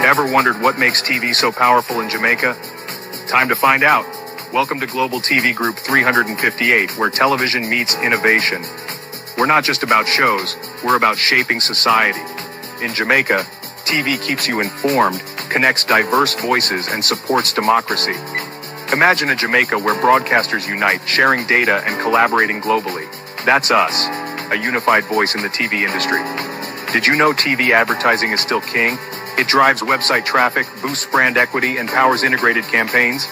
Ever wondered what makes TV so powerful in Jamaica? Time to find out. Welcome to Global TV Group 358, where television meets innovation. We're not just about shows, we're about shaping society. In Jamaica, TV keeps you informed, connects diverse voices, and supports democracy. Imagine a Jamaica where broadcasters unite, sharing data and collaborating globally. That's us, a unified voice in the TV industry. Did you know TV advertising is still king? It drives website traffic, boosts brand equity, and powers integrated campaigns.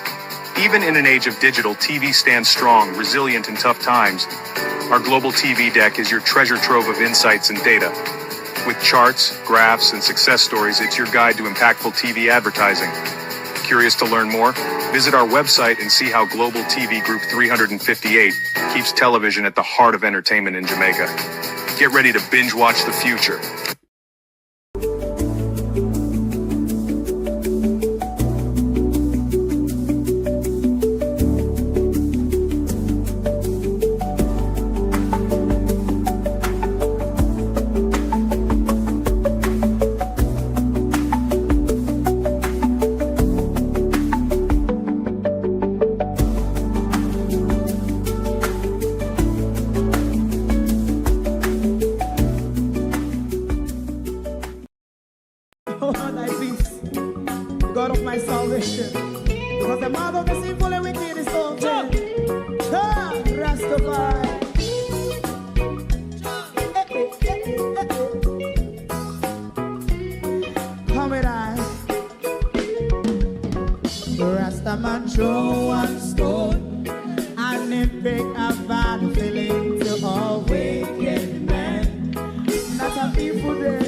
Even in an age of digital, TV stands strong, resilient in tough times. Our global TV deck is your treasure trove of insights and data. With charts, graphs, and success stories, it's your guide to impactful TV advertising. Curious to learn more? Visit our website and see how Global TV Group 358 keeps television at the heart of entertainment in Jamaica. Get ready to binge watch the future. God of my salvation, because the mouth of the sinful and wicked is open. Rastafari. Come with I. Rastaman throw one stone, and it break a bad feeling to all wicked men. Not a people there.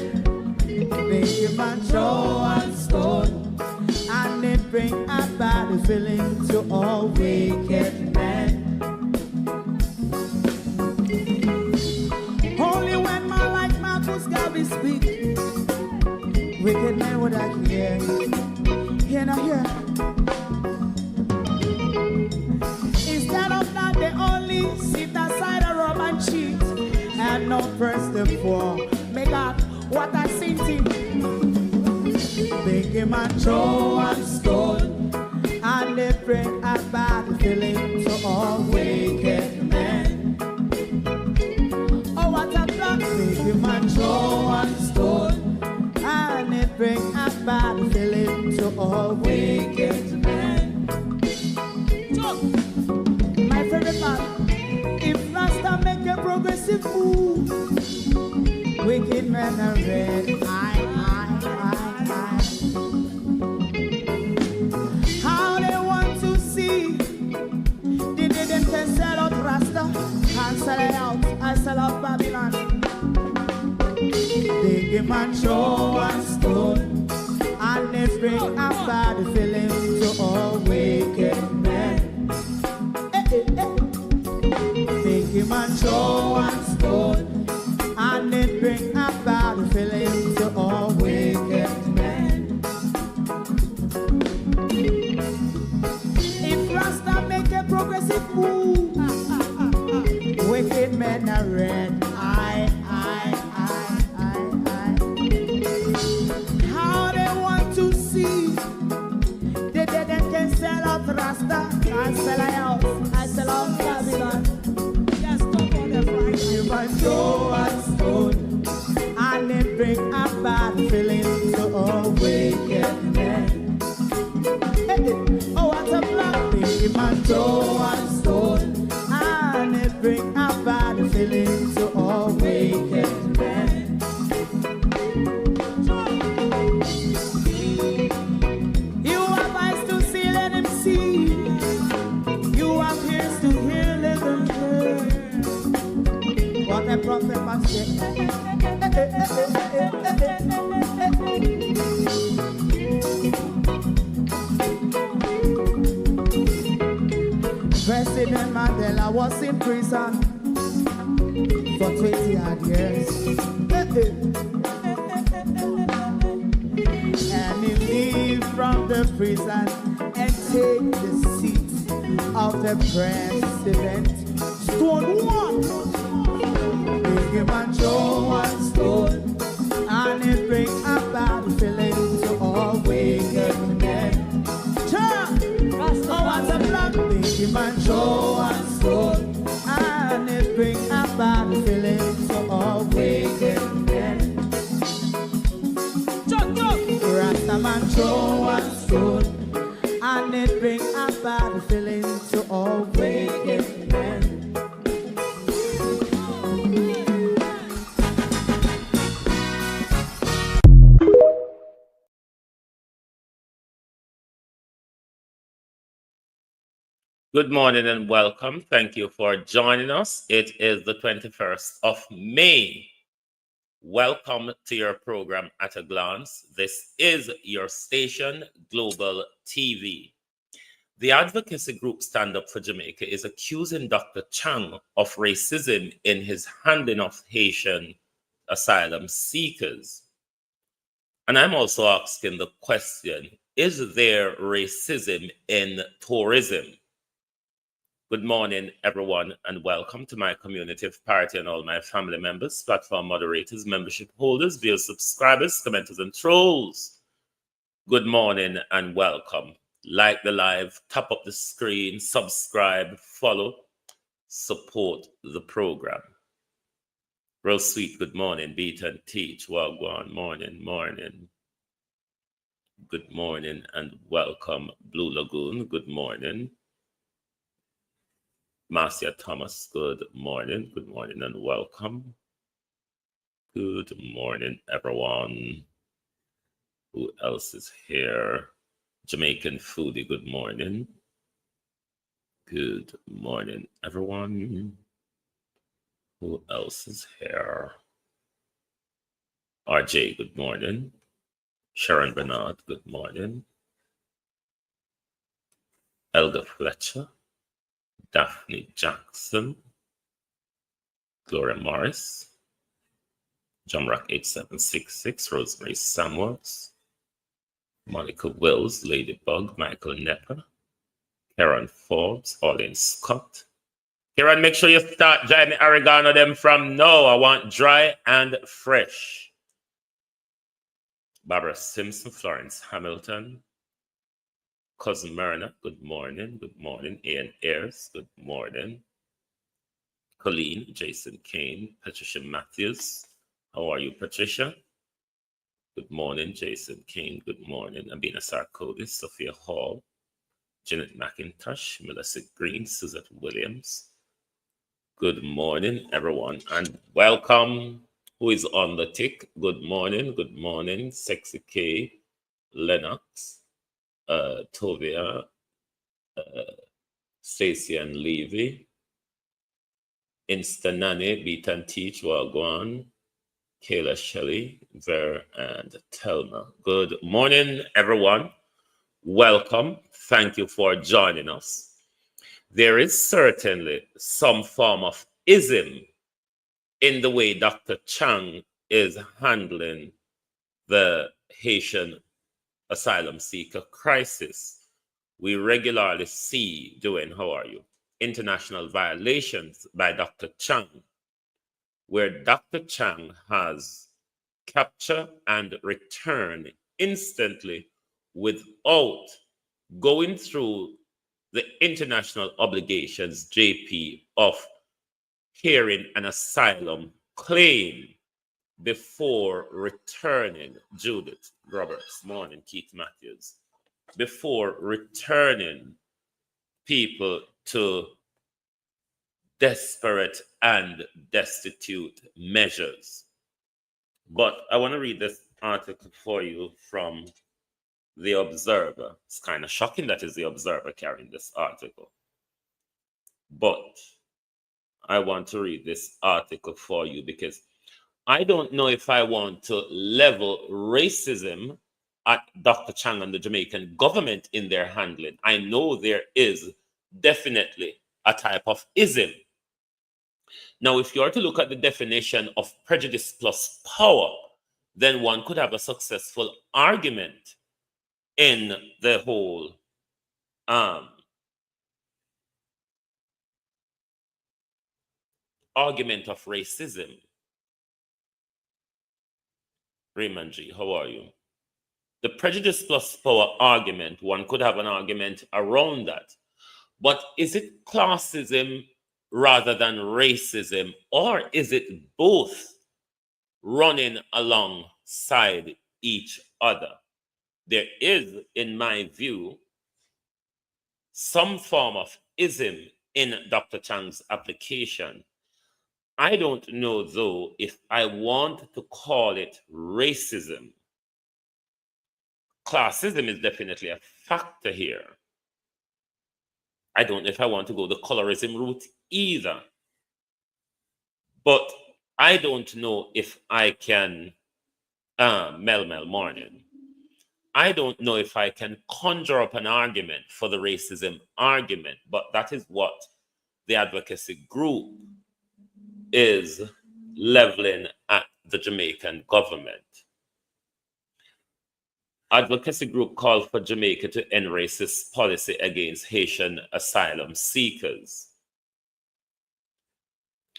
Make a man throw one stone, and it bring a bad feeling to all wicked men. Only when man like Marcus Garvey speak, wicked men would I hear. Hear not hear. Instead of that, they only sit aside a rob and cheat, and not press the poor. Make up what I seen to. Make a man throw one stone, and they bring a bad feeling to all wicked men. Oh, what a plan. Make a man throw one stone, and they bring a bad feeling to all wicked men. My favorite part, if Rasta make a progressive move, wicked men are red. How they want to see the them can sell out Rasta and sell it out and sell out Babylon. They give man throw one stone, and they bring a bad feeling to all wicked men. They give man throw one stone, and it bring a bad feeling to all wicked men. If Rasta make a progressive move, wicked men are red. How they want to see the dead and can sell out Rasta and sell out and sell out Babylon. Just stop on the front. You must go and stone, and it bring a bad feeling to all wicked men. Oh, what a black baby man, throw and stone, and it bring a bad feeling to all wicked men. You have eyes to see, let him see. You have ears to hear, let them hear. What a prophet must say. President Mandela was in prison for 20 odd years. And he leave from the prison and take the seat of the president. Stone one. Big him and throw one stone, and it bring a bad feeling to all a man throw one stone, and it bring a bad feeling to all wicked men. Good morning and welcome. Thank you for joining us. It is the 21st of May. Welcome to your program At a Glance. This is your station, Global TV. The advocacy group Stand Up for Jamaica is accusing Dr. Chang of racism in his handling of Haitian asylum seekers. And I'm also asking the question, is there racism in tourism? Good morning, everyone, and welcome to my community party and all my family members, platform moderators, membership holders, viewers, subscribers, commenters, and trolls. Good morning and welcome. Like the live, tap up the screen, subscribe, follow, support the program. Real sweet, good morning, beat and teach, wagwan, morning. Good morning and welcome, Blue Lagoon, good morning. Marcia Thomas, good morning and welcome. Good morning, everyone. Who else is here? Jamaican Foodie, good morning. Good morning, everyone. Who else is here? RJ, good morning. Sharon Bernard, good morning. Elga Fletcher. Daphne Jackson. Gloria Morris. Jumrock 8766, Rosemary Samuels, Monica Wills, Ladybug, Michael Nepper, Karen Forbes, Orlin Scott. Karen, make sure you start drying the oregano them from now. I want dry and fresh. Barbara Simpson, Florence Hamilton, Cousin Myrna, good morning. Good morning. Ian Ayers, good morning. Colleen, Jason Kane, Patricia Matthews. How are you, Patricia? Good morning, Jason King. Good morning, Abina Sarkodis, Sophia Hall, Janet McIntosh, Melissa Green, Suzette Williams. Good morning, everyone, and welcome. Who is on the tick? Good morning, Sexy K, Lennox, Tovia, Stacey and Levy, Instanani, Beat and Teach, Wagwan, Kayla Shelley, Ver, and Telma. Good morning, everyone. Welcome. Thank you for joining us. There is certainly some form of ism in the way Dr. Chang is handling the Haitian asylum seeker crisis. We regularly see, how are you? International violations by Dr. Chang, where Dr. Chang has captured and returned instantly without going through the international obligations, JP, of hearing an asylum claim before returning, Judith Roberts, morning, Keith Matthews, before returning people to desperate and destitute measures. But I want to read this article for you from The Observer. It's kind of shocking that it's The Observer carrying this article. But I want to read this article for you because I don't know if I want to level racism at Dr. Chang and the Jamaican government in their handling. I know there is definitely a type of ism. Now, if you are to look at the definition of prejudice plus power, then one could have a successful argument in the whole argument of racism. Raymond G, how are you? The prejudice plus power argument, one could have an argument around that. But is it classism rather than racism, or is it both running alongside each other? there is, in my view, some form of ism in Dr. Chang's application. I don't know, though, if I want to call it racism. Classism is definitely a factor here. I don't know if I want to go the colorism route either. But I don't know if I can, Mel Morning, I don't know if I can conjure up an argument for the racism argument, but that is what the advocacy group is leveling at the Jamaican government. Advocacy group called for Jamaica to end racist policy against Haitian asylum seekers,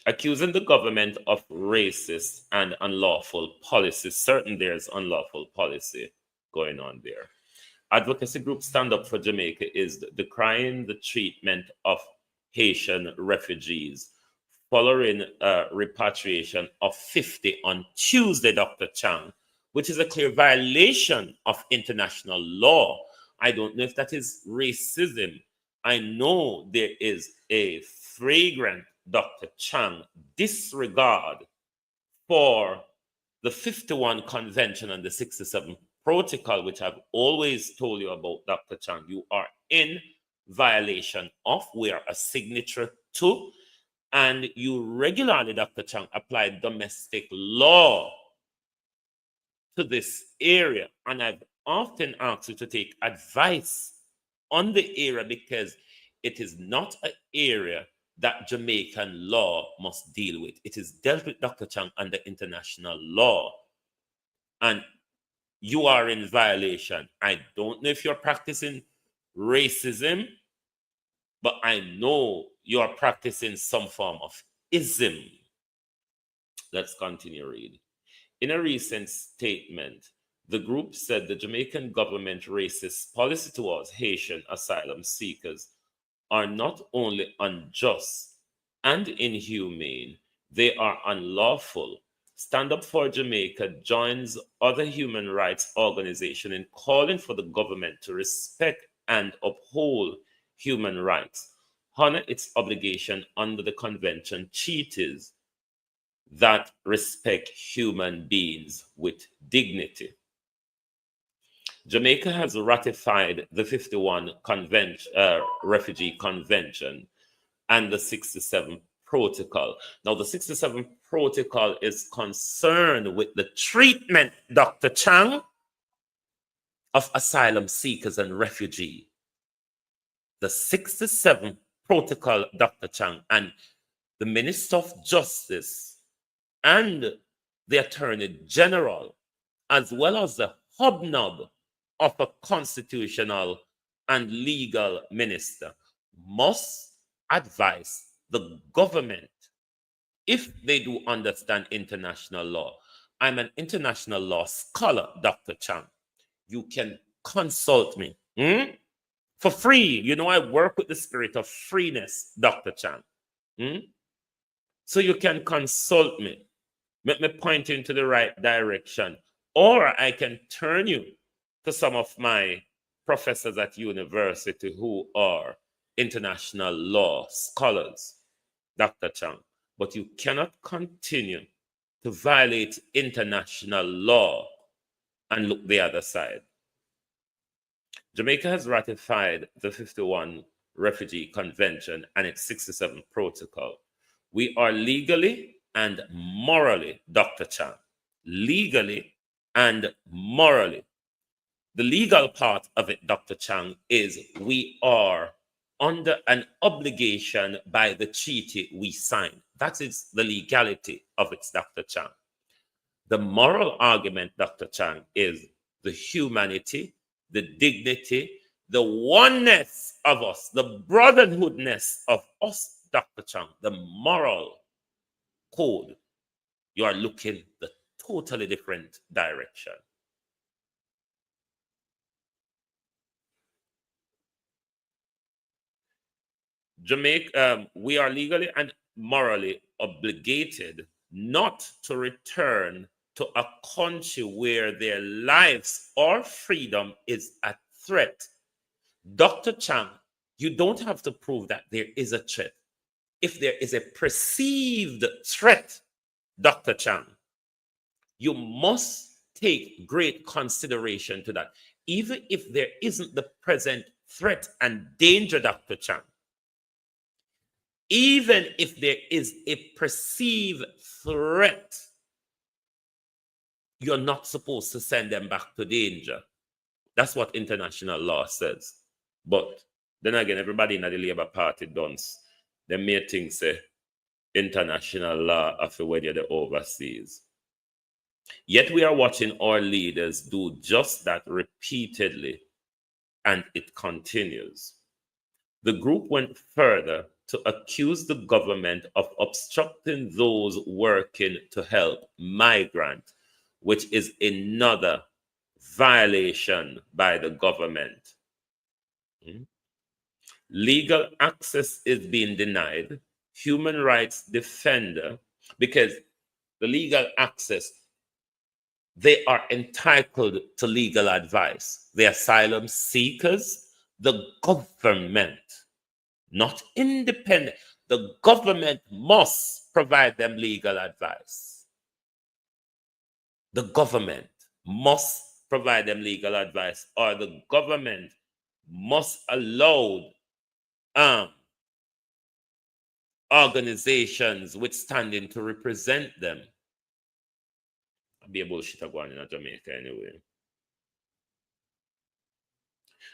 accusing the government of racist and unlawful policy. Certain there's unlawful policy going on there. Advocacy group Stand Up for Jamaica is decrying the treatment of Haitian refugees following repatriation of 50 on Tuesday, Dr. Chang, which is a clear violation of international law. I don't know if that is racism. I know there is a flagrant, Dr. Chang, disregard for the 51 Convention and the 67 Protocol, which I've always told you about, Dr. Chang. You are in violation of, we are a signature to, and you regularly, Dr. Chang, apply domestic law to this area. And I've often asked you to take advice on the area because it is not an area that Jamaican law must deal with. It is dealt with, Dr. Chang, under international law. And you are in violation. I don't know if you're practicing racism, but I know you are practicing some form of ism. Let's continue read. In a recent statement, the group said the Jamaican government racist policy towards Haitian asylum seekers are not only unjust and inhumane, they are unlawful. Stand Up for Jamaica joins other human rights organizations in calling for the government to respect and uphold human rights, honor its obligation under the convention treaties that respect human beings with dignity. Jamaica has ratified the 51 Refugee Convention and the 67 Protocol. Now, the 67 Protocol is concerned with the treatment, Dr. Chang, of asylum seekers and refugees. The 67 Protocol, Dr. Chang, and the Minister of Justice and the Attorney General, as well as the hobnob of a constitutional and legal minister, must advise the government if they do understand international law. I'm an international law scholar, Dr. Chang. You can consult me for free. You know, I work with the spirit of freeness, Dr. Chang. So you can consult me. Let me point you into the right direction. Or I can turn you to some of my professors at university who are international law scholars, Dr. Chang. But you cannot continue to violate international law and look the other side. Jamaica has ratified the 51 Refugee Convention and its 67 Protocol. We are legally and morally, Dr. Chang, legally and morally. The legal part of it, Dr. Chang, is we are under an obligation by the treaty we signed. That is the legality of it, Dr. Chang. The moral argument, Dr. Chang, is the humanity, the dignity, the oneness of us, the brotherhoodness of us, Dr. Chang, the moral code. You are looking the totally different direction. Jamaica, we are legally and morally obligated not to return to a country where their lives or freedom is at threat, Dr. Chang, you don't have to prove that there is a threat. If there is a perceived threat, Dr. Chang, you must take great consideration to that. Even if there isn't the present threat and danger, Dr. Chang, even if there is a perceived threat, you're not supposed to send them back to danger. That's what international law says. But then again, everybody in the Labour Party does. They may think say international law of when you're the overseas. Yet we are watching our leaders do just that repeatedly, and it continues. The group went further to accuse the government of obstructing those working to help migrants, which is another violation by the government. Legal access is being denied. Human rights defender, because the legal access, they are entitled to legal advice. The asylum seekers, the government, not independent. The government must provide them legal advice. The government must provide them legal advice, or the government must allow organizations with standing to represent them. I'll be a bullshit going in Jamaica anyway.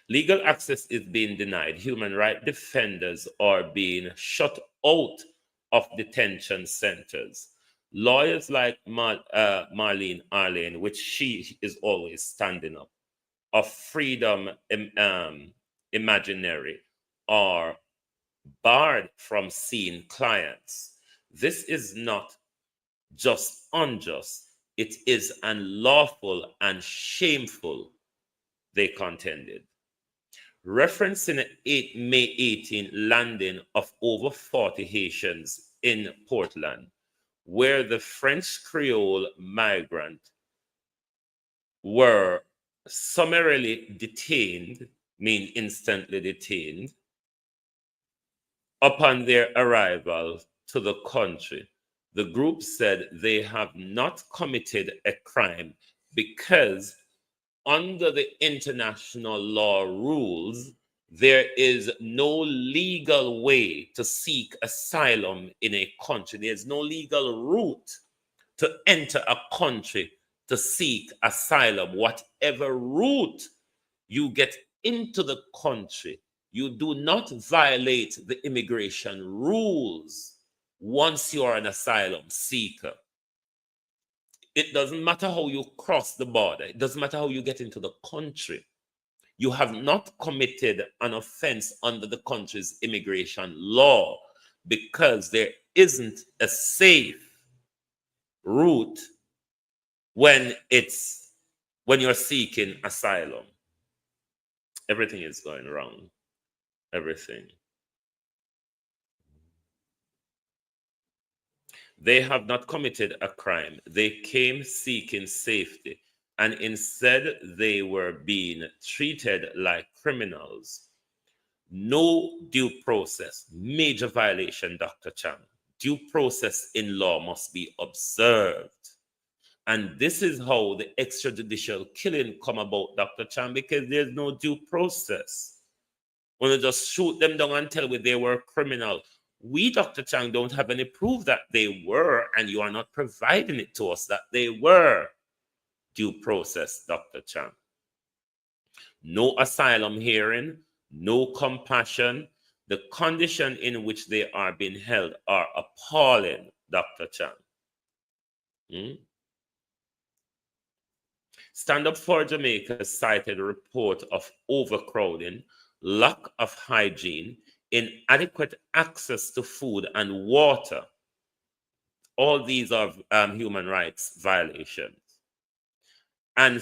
Legal access is being denied. Human rights defenders are being shut out of detention centers. Lawyers like Marlene Arlene, which she is always standing up, of Freedom Imaginary, are barred from seeing clients. This is not just unjust, it is unlawful and shameful, they contended. Referencing May 18 landing of over 40 Haitians in Portland, where the French Creole migrant were summarily detained, mean instantly detained, upon their arrival to the country. The group said they have not committed a crime because under the international law rules, there is no legal way to seek asylum in a country. There's no legal route to enter a country to seek asylum. Whatever route you get into the country, you do not violate the immigration rules once you are an asylum seeker. It doesn't matter how you cross the border. It doesn't matter how you get into the country. You have not committed an offense under the country's immigration law because there isn't a safe route when you're seeking asylum. Everything is going wrong. Everything. They have not committed a crime. They came seeking safety, and instead they were being treated like criminals. No due process. Major violation, Dr. Chang. Due process in law must be observed. And this is how the extrajudicial killing come about, Dr. Chang, because there's no due process. When you just shoot them down and tell me they were criminal. We, Dr. Chang, don't have any proof that they were, and you are not providing it to us that they were. Due process, Dr. Chang. No asylum hearing, no compassion. The condition in which they are being held are appalling, Dr. Chang. Stand Up for Jamaica cited a report of overcrowding, lack of hygiene, inadequate access to food and water. All these are human rights violations. And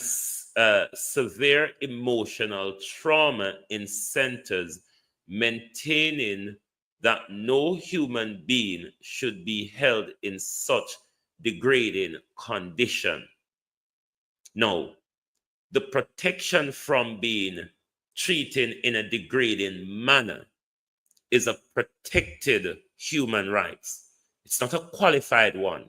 severe emotional trauma in centers, maintaining that no human being should be held in such degrading condition. Now, the protection from being treated in a degrading manner is a protected human rights. It's not a qualified one.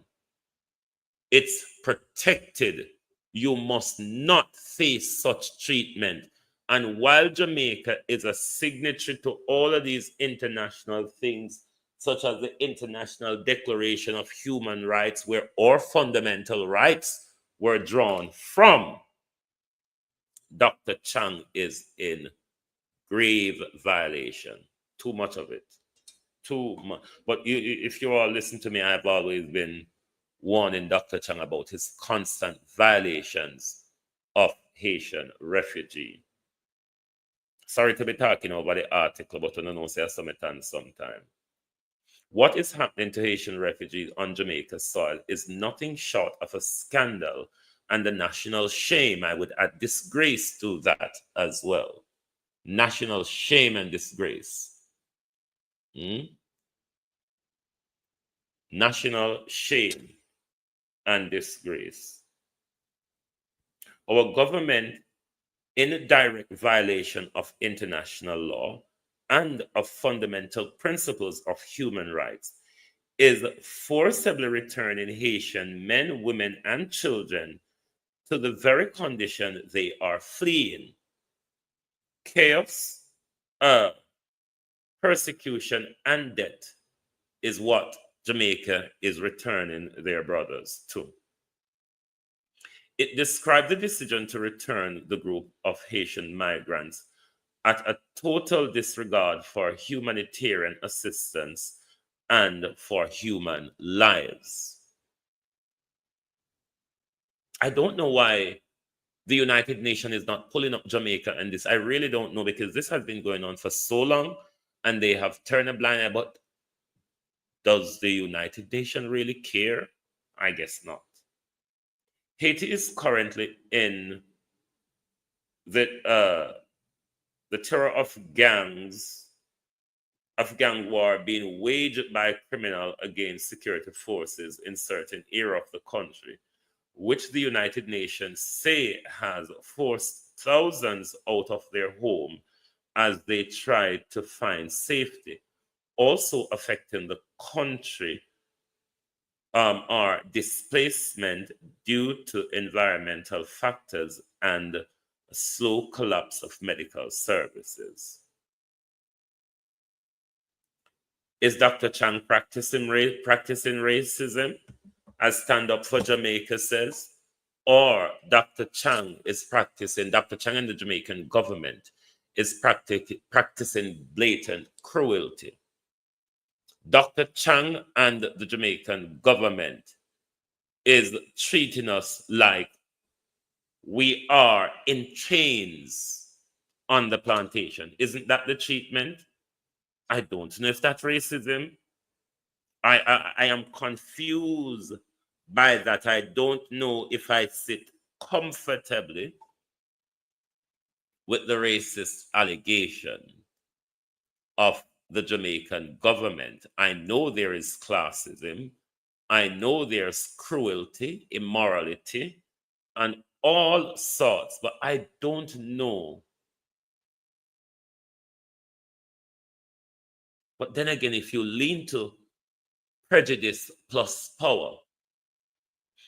It's protected. You must not face such treatment. And while Jamaica is a signatory to all of these international things, such as the International Declaration of Human Rights, where our fundamental rights were drawn from, Dr. Chang is in grave violation. Too much of it. Too much. But if you all listen to me, I've always been warning Dr. Chang about his constant violations of Haitian refugee. Sorry to be talking over the article, but I don't know say sometime. What is happening to Haitian refugees on Jamaica's soil is nothing short of a scandal and a national shame. I would add disgrace to that as well. National shame and disgrace. National shame and disgrace. Our government, in direct violation of international law and of fundamental principles of human rights, is forcibly returning Haitian men, women, and children to the very condition they are fleeing. Chaos, persecution, and death is what Jamaica is returning their brothers to. It described the decision to return the group of Haitian migrants at a total disregard for humanitarian assistance and for human lives. I don't know why the United Nations is not pulling up Jamaica and this. I really don't know, because this has been going on for so long and they have turned a blind eye. But does the United Nations really care? I guess not. Haiti is currently in the terror of gang war being waged by criminals against security forces in certain area of the country, which the United Nations say has forced thousands out of their home as they try to find safety. Also affecting the country are displacement due to environmental factors and a slow collapse of medical services. Is Dr. Chang practicing racism, as Stand Up for Jamaica says? Or Dr. Chang and the Jamaican government is practicing blatant cruelty? Dr. Chang and the Jamaican government is treating us like we are in chains on the plantation. Isn't that the treatment? I don't know if that's racism. I am confused by that. I don't know if I sit comfortably with the racist allegation of the Jamaican government. I know there is classism. I know there's cruelty, immorality, and all sorts, but I don't know. But then again, if you lean to prejudice plus power,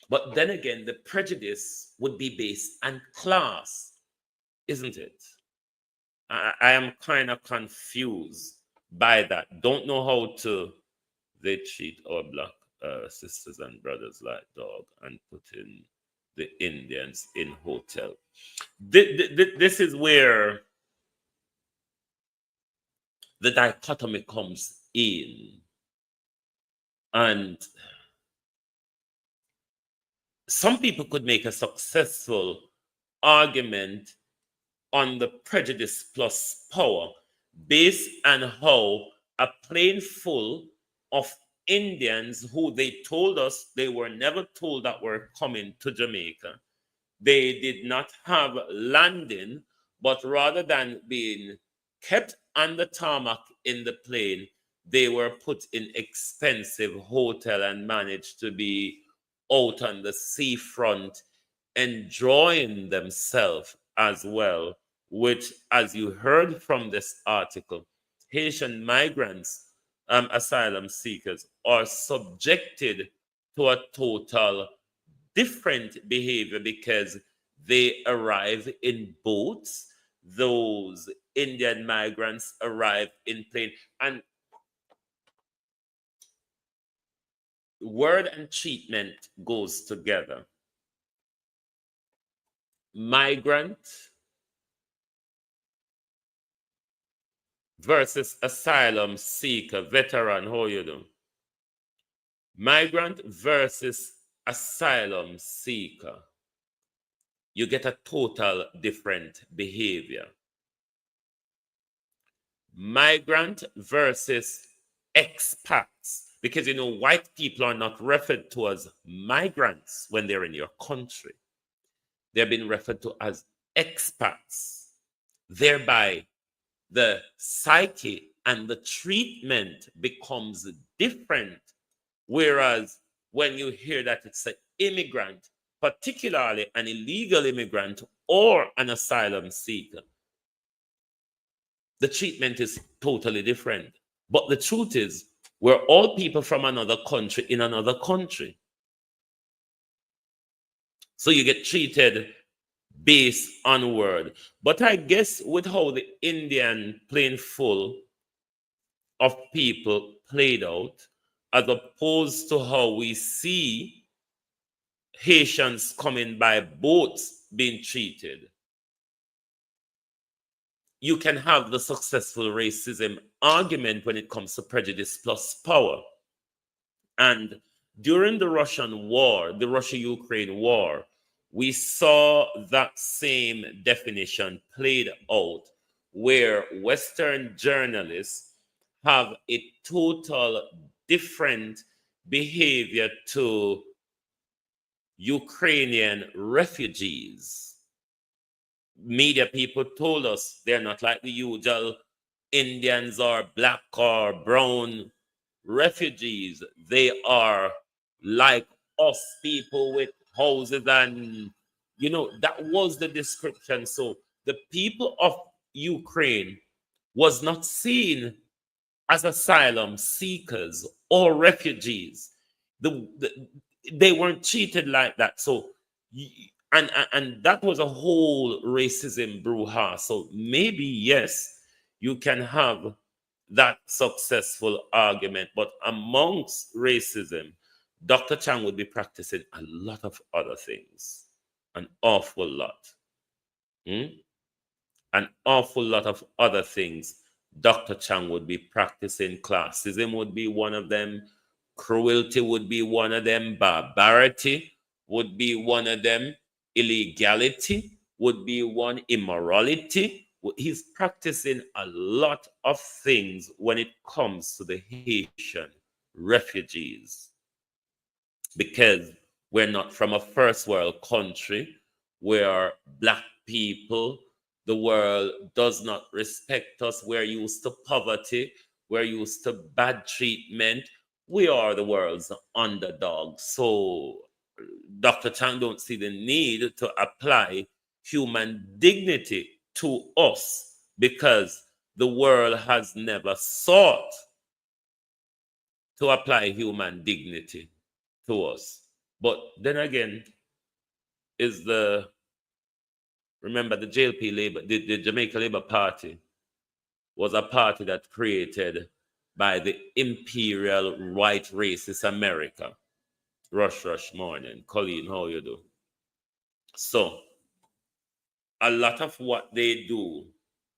but then again, the prejudice would be based on class, isn't it? I am kind of confused by that. Don't know how they treat our black sisters and brothers like dog and putting the Indians in hotel. This is where the dichotomy comes in. And some people could make a successful argument on the prejudice plus power based on how a plane full of Indians who they told us they were never told that were coming to Jamaica, they did not have landing, but rather than being kept on the tarmac in the plane, they were put in expensive hotel and managed to be out on the seafront enjoying themselves as well, which, as you heard from this article, Haitian migrants, asylum seekers, are subjected to a total different behavior because they arrive in boats. Those Indian migrants arrive in plane, and word and treatment goes together. Migrant versus asylum seeker, veteran, how you do? Migrant versus asylum seeker. You get a total different behavior. Migrant versus expats. Because white people are not referred to as migrants when they're in your country. They're being referred to as expats. Thereby, the psyche and the treatment becomes different. Whereas when you hear that it's an immigrant, particularly an illegal immigrant or an asylum seeker, the treatment is totally different. But the truth is, we're all people from another country in another country. So you get treated based on word. But I guess with how the Indian plane full of people played out, as opposed to how we see Haitians coming by boats being treated, you can have the successful racism argument when it comes to prejudice plus power. And during the Russian war, the Russia-Ukraine war, we saw that same definition played out, where Western journalists have a total different behavior to Ukrainian refugees. Media people told us they're not like the usual Indians or black or brown refugees. They are like us, people with houses, and that was the description. So the people of Ukraine was not seen as asylum seekers or refugees. They weren't treated like that. So and that was a whole racism brouhaha. So maybe yes, you can have that successful argument, but amongst racism, Dr. Chang would be practicing a lot of other things, an awful lot. An awful lot of other things Dr. Chang would be practicing. Classism would be one of them. Cruelty would be one of them. Barbarity would be one of them. Illegality would be one. Immorality. He's practicing a lot of things when it comes to the Haitian refugees. Because we're not from a first world country where black people, the world does not respect us. We're used to poverty. We're used to bad treatment. We are the world's underdog. So Dr. Chang don't see the need to apply human dignity to us because the world has never sought to apply human dignity to us. But then again, remember the JLP Labor, the Jamaican Labour Party was a party that created by the imperial white racist America. Rush morning. Colleen, how you do? So a lot of what they do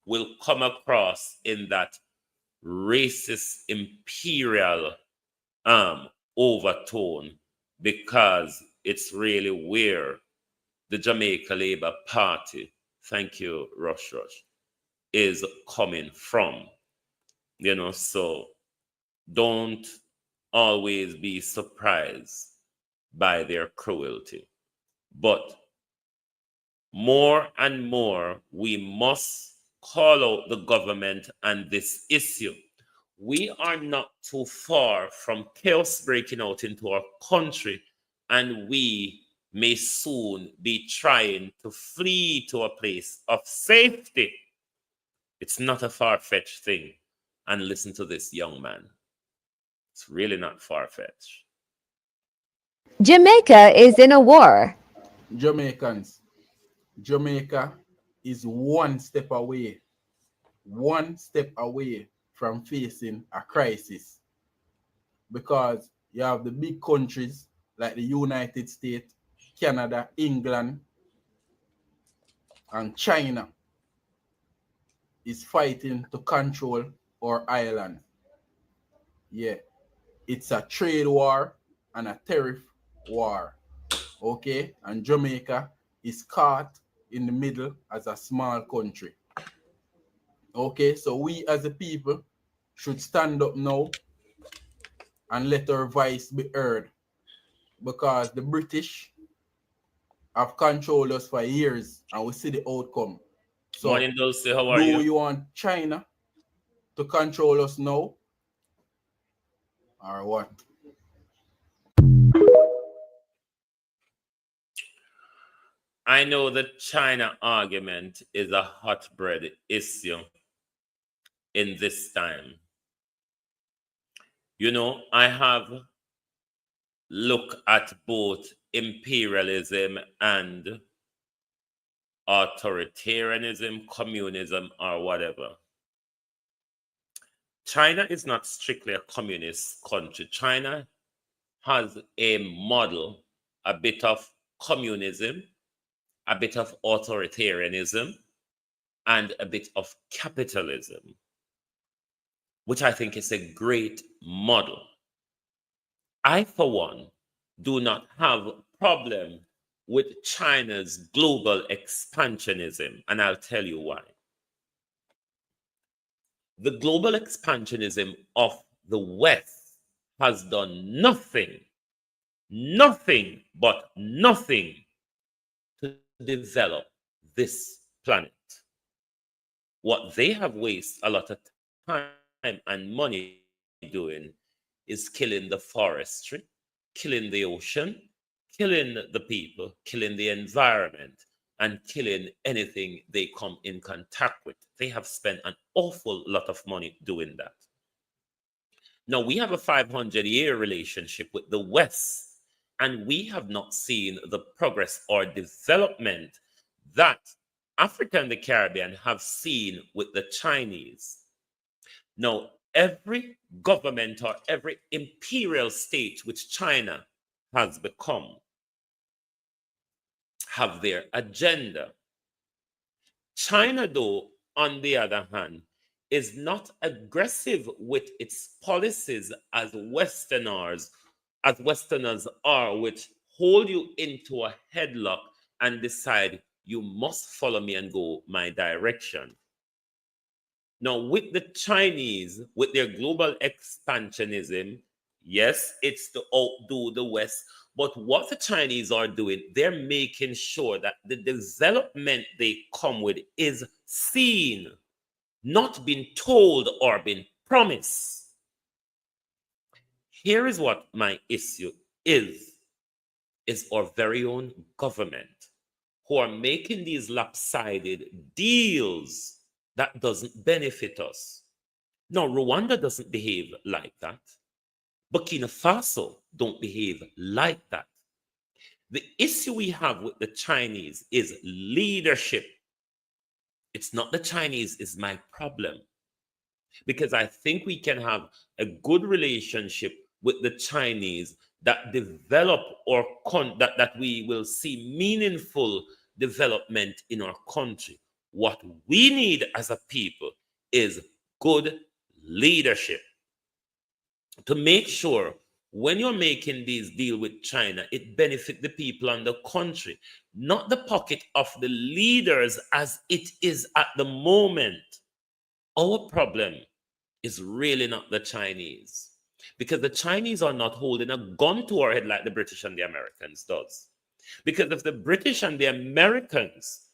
will come across in that racist imperial overtone, because it's really where the Jamaica Labour Party, thank you, Rush, is coming from. So don't always be surprised by their cruelty. But more and more, we must call out the government and this issue. We are not too far from chaos breaking out into our country, and we may soon be trying to flee to a place of safety. It's not a far-fetched thing. And listen to this young man. It's really not far-fetched. Jamaica is in a war. Jamaicans, Jamaica is one step away from facing a crisis, because you have the big countries like the United States, Canada, England, and China is fighting to control our island. Yeah, it's a trade war and a tariff war. Okay, and Jamaica is caught in the middle as a small country. Okay, so we as a people should stand up now and let our voice be heard, because the British have controlled us for years and we see the outcome. So Morning, Dulce, how are you? do you want China to control us now, or what? I know the China argument is a hot bread issue in this time. You know, I have looked at both imperialism and authoritarianism, communism, or whatever. China is not strictly a communist country. China has a model, a bit of communism, a bit of authoritarianism, and a bit of capitalism, which I think is a great model. I, for one, do not have a problem with China's global expansionism, and I'll tell you why. The global expansionism of the West has done nothing but nothing to develop this planet. What they have wasted a lot of time and money doing is killing the forestry, killing the ocean, killing the people, killing the environment, and killing anything they come in contact with. They have spent an awful lot of money doing that. Now, we have a 500-year relationship with the West, and we have not seen the progress or development that Africa and the Caribbean have seen with the Chinese. Now, every government or every imperial state which China has become have their agenda. China, though, on the other hand, is not aggressive with its policies as Westerners are, which hold you into a headlock and decide you must follow me and go my direction. Now, with the Chinese, with their global expansionism, yes, it's to outdo the West. But what the Chinese are doing, they're making sure that the development they come with is seen, not been told or been promised. Here is what my issue is our very own government who are making these lopsided deals that doesn't benefit us. No, Rwanda doesn't behave like that. Burkina Faso don't behave like that. The issue we have with the Chinese is leadership. It's not the Chinese is my problem. Because I think we can have a good relationship with the Chinese that develop or that we will see meaningful development in our country. What we need as a people is good leadership to make sure when you're making these deals with China, it benefits the people and the country, not the pocket of the leaders as it is at the moment. Our problem is really not the Chinese, because the Chinese are not holding a gun to our head like the British and the Americans does. Because if the British and the Americans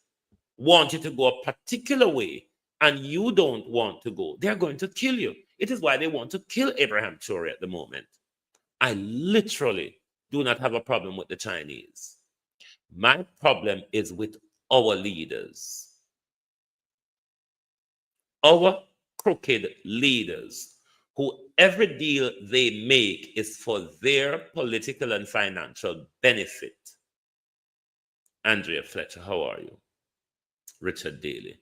want you to go a particular way and you don't want to go, they're going to kill you. It is why they want to kill Abraham Traore at the moment. I literally do not have a problem with the Chinese. My problem is with our leaders, our crooked leaders, who every deal they make is for their political and financial benefit. Andrea Fletcher, how are you? Richard Daly.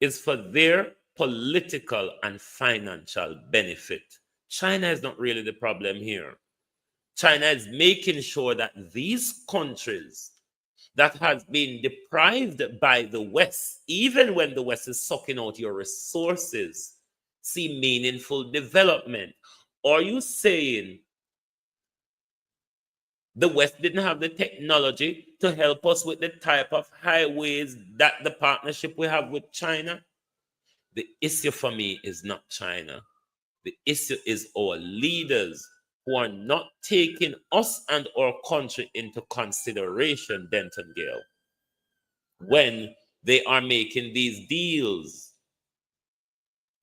Is for their political and financial benefit. China is not really the problem here. China is making sure that these countries that has been deprived by the West, even when the West is sucking out your resources, see meaningful development. Are you saying the West didn't have the technology to help us with the type of highways that the partnership we have with China? The issue for me is not China. The issue is our leaders who are not taking us and our country into consideration, Denton Gale, when they are making these deals.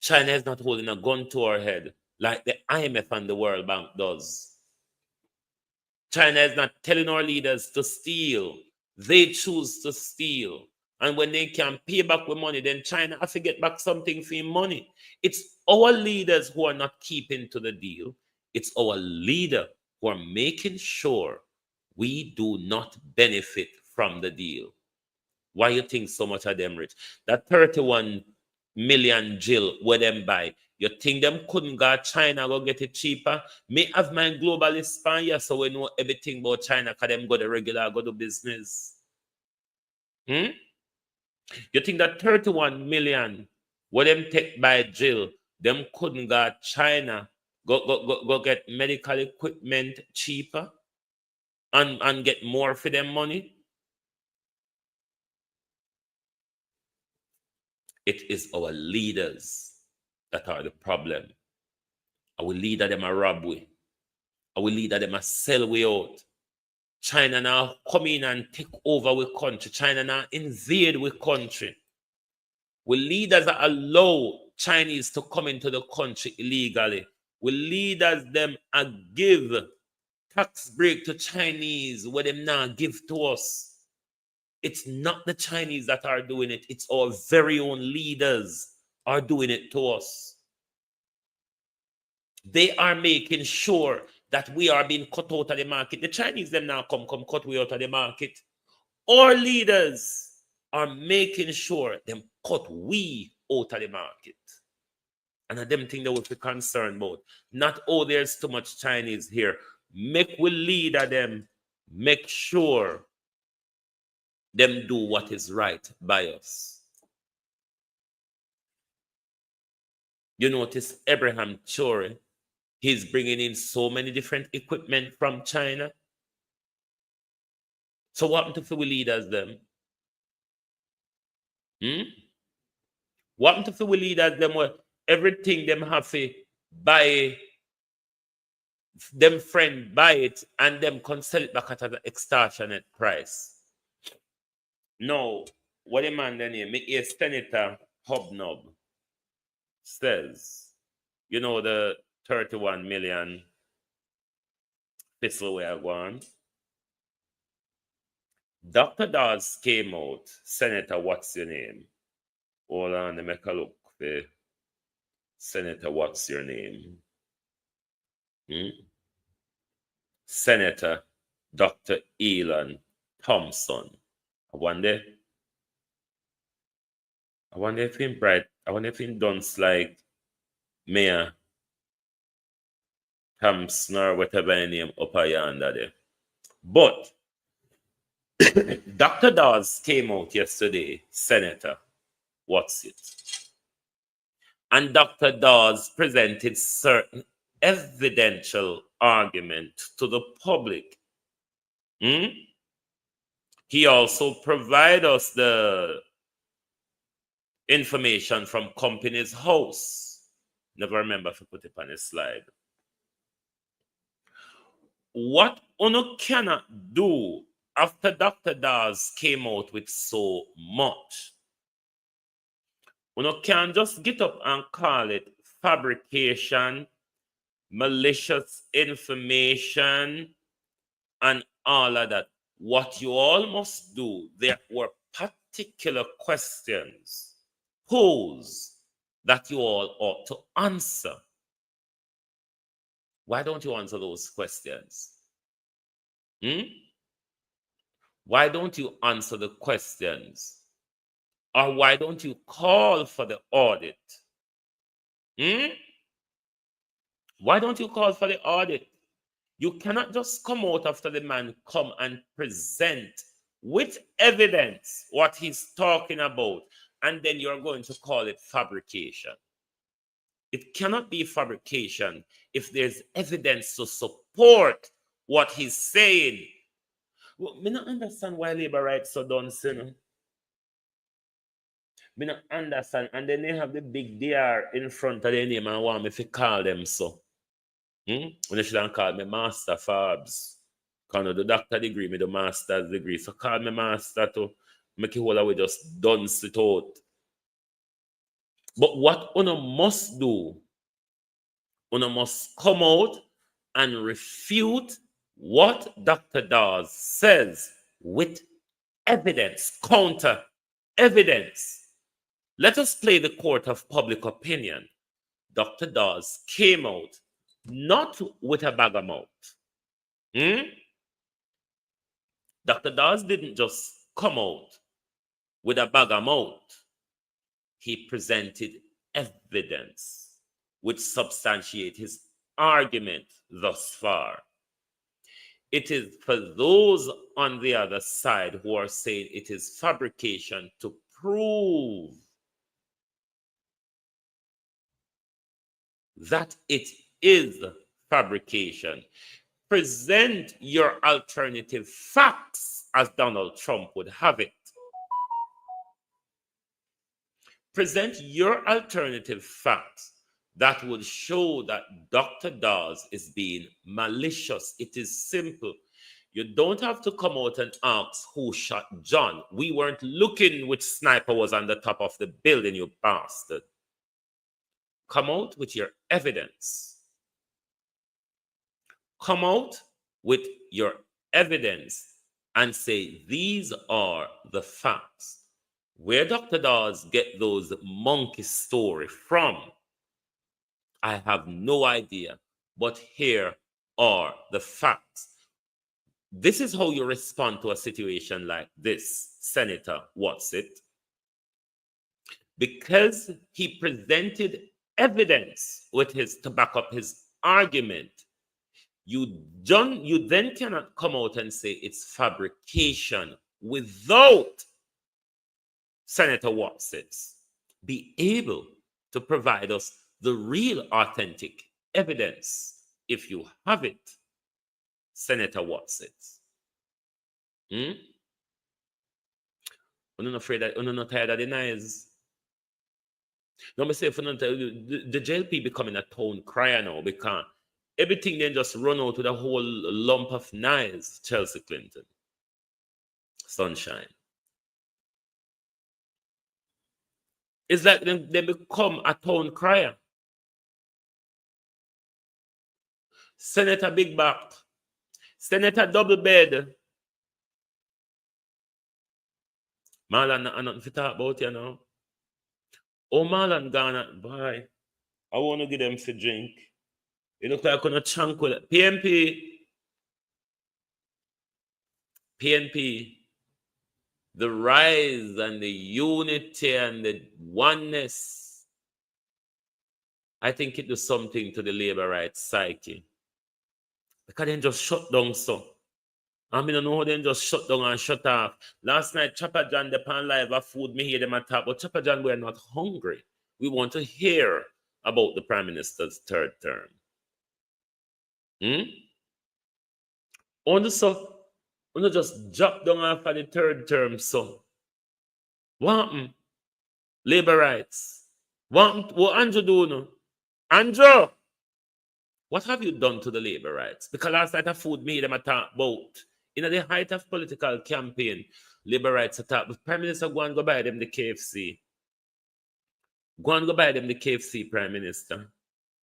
China is not holding a gun to our head like the IMF and the World Bank does. China is not telling our leaders to steal. They choose to steal. And when they can pay back with money, then China has to get back something for money. It's our leaders who are not keeping to the deal. It's our leader who are making sure we do not benefit from the deal. Why you think so much of them rich? That 31 million Jill where them buy, you think them couldn't go China go get it cheaper? Me have my globalist span here, so we know everything about China because them go the regular, go do business. You think that 31 million where them take by Jill, them couldn't go China, go get medical equipment cheaper and get more for them money? It is our leaders that are the problem. Our leader them a rob we. Our leader them a sell we out. China now come in and take over we country. China now invade we country. We leaders that allow Chinese to come into the country illegally. We leaders them a give tax break to Chinese where them now give to us. It's not the Chinese that are doing it. It's our very own leaders are doing it to us. They are making sure that we are being cut out of the market. The Chinese them now come cut we out of the market. Our leaders are making sure them cut we out of the market. And I them think they would be concerned about. Not, oh, there's too much Chinese here. Make we leader them. Make sure them do what is right by us. You notice Abraham Chore, he's bringing in so many different equipment from China. So what happened to the leaders them? What happened to the leaders them where everything them have to buy, them friend buy it and them can sell it back at an extortionate price? No, what a man then here, me a Senator Hobnob says, you know, the 31 million pistol we are going. Dr. Dawes came out, Senator, what's your name? Hold on, let me make a look for Senator, what's your name? Senator Dr. Elon Thompson. I wonder if him bright. I wonder if him done like Mayor Thompson or whatever his name up yonder there. But Dr. Dawes came out yesterday, Senator, what's it? And Dr. Dawes presented certain evidential argument to the public. He also provided us the information from Company's House. Never remember if I put it on a slide. What Uno cannot do after Dr. Dawes came out with so much, Uno can just get up and call it fabrication, malicious information, and all of that. what you all must do, there were particular questions posed that you all ought to answer. Why don't you answer those questions? Why don't you answer the questions? Or why don't you call for the audit? Why don't you call for the audit? You cannot just come out after the man come and present with evidence what he's talking about, and then you're going to call it fabrication. It cannot be fabrication if there's evidence to support what he's saying. Well, me not understand why labor rights so done, you. Me not understand. And then they have the big DR in front of their name and want me to call them so. When they shouldn't call me Master Farbs. Because the doctor degree, me the master's degree. So call me master to make it whole away just dunce it out. But what una must do, una must come out and refute what Dr. Dawes says with evidence, counter evidence. Let us play the court of public opinion. Dr. Dawes came out not with a bag of mouth. Dr. Dawes didn't just come out with a bag of mouth. He presented evidence which substantiate his argument thus far. It is for those on the other side who are saying it is fabrication to prove that it is fabrication. Present your alternative facts as Donald Trump would have it. Present your alternative facts that would show that Dr. Dawes is being malicious. It is simple. You don't have to come out and ask who shot John. We weren't looking which sniper was on the top of the building, you bastard. Come out with your evidence. Come out with your evidence and say, these are the facts. Where Dr. Dawes get those monkey story from, I have no idea, but here are the facts. This is how you respond to a situation like this, Senator Watson. Because he presented evidence with his to back up his argument, you then cannot come out and say it's fabrication without Senator Watson be able to provide us the real authentic evidence. If you have it, Senator Watson. I'm not afraid that I'm not tired of the knives. No, I say for the JLP becoming a town crier now because everything then just run out with a whole lump of knives. Chelsea Clinton. Sunshine. It's like they become a town crier. Senator Big Back, Senator Double Bed. Marlon, I'm not to talk about you now. Oh, Marlon gone, boy. I want to give them for drink. You look like I'm going to chunk with it. PNP, the rise and the unity and the oneness. I think it does something to the labor rights psyche. Because they just shut down so. I mean, I know how they just shut down and shut off. Last night, Chopper John, the pan live, a food me hear them at top. But Chopper John, we're not hungry. We want to hear about the Prime Minister's third term. Also, we just drop down after the third term, so. What happened? Labor rights. What Andrew do now? Andrew! What have you done to the labor rights? Because last night, a food me them attack about. In the height of political campaign, labor rights attack. The Prime Minister go and go buy them the KFC. Go and go buy them the KFC, Prime Minister.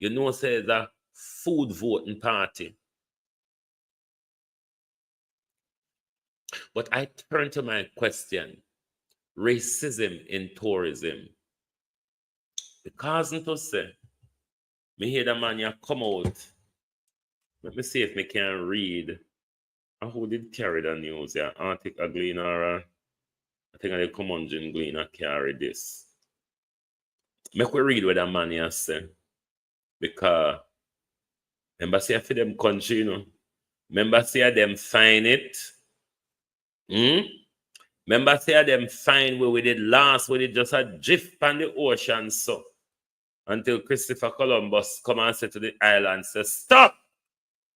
You know, say the food voting party. But I turn to my question, racism in tourism. Because to say, me hear the man ya come out. Let me see if me can read. Who did carry the news? Yeah, Arctic Gleaner, or I think I did come on Jim Gleaner carry this. Make we read what the man ya say. Because remember say for them country, you know. Remember say them find it. Remember say them find where we did last, we did just a drift on the ocean so. Until Christopher Columbus come and say to the island, say, stop!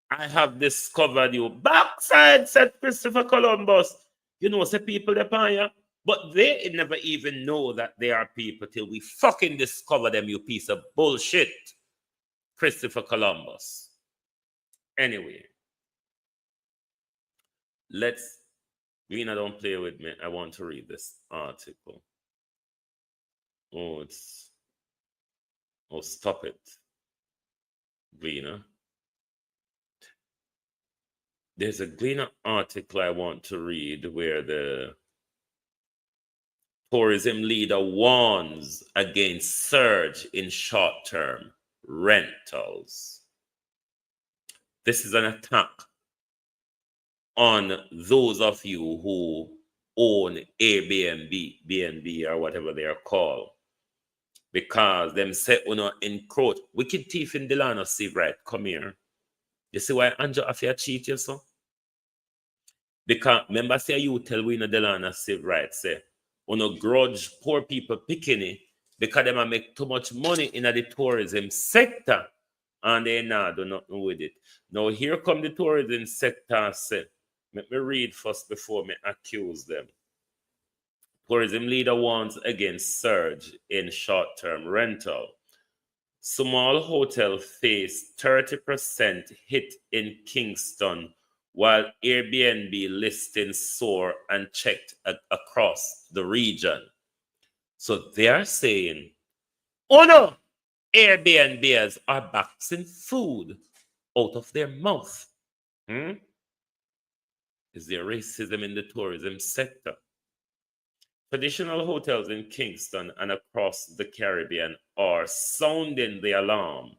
I have discovered you. Backside, said Christopher Columbus. You know, say people upon you. But they never even know that they are people till we fucking discover them, you piece of bullshit. Christopher Columbus. Anyway. Lena, don't play with me. I want to read this article. Oh, stop it. Gleaner. There's a Gleaner article I want to read where the tourism leader warns against surge in short-term rentals. This is an attack on those of you who own Airbnb, BNB, or whatever they are called. Because them say, encroach. Wicked thief in Delano, see, right? Come here. You see why Andrew Afia cheat you, so? Because, remember, say you tell we in Delano, see, right? Say, grudge poor people picking it because they make too much money in the tourism sector and they do nothing with it. Now, here come the tourism sector, say, let me read first before me accuse them. Tourism leader warns against surge in short-term rental. Small hotel face 30% hit in Kingston, while Airbnb listings soar and checked across the region. So they're saying, oh no, Airbnbs are boxing food out of their mouth. Is there racism in the tourism sector? Traditional hotels in Kingston and across the Caribbean are sounding the alarm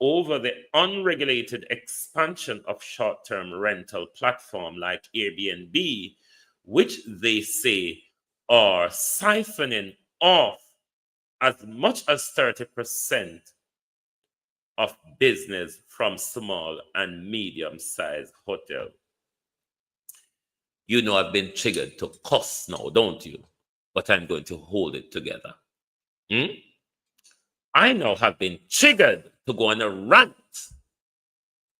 over the unregulated expansion of short-term rental platforms like Airbnb, which they say are siphoning off as much as 30% of business from small and medium-sized hotels. You know I've been triggered to cuss now, don't you? But I'm going to hold it together. I now have been triggered to go on a rant,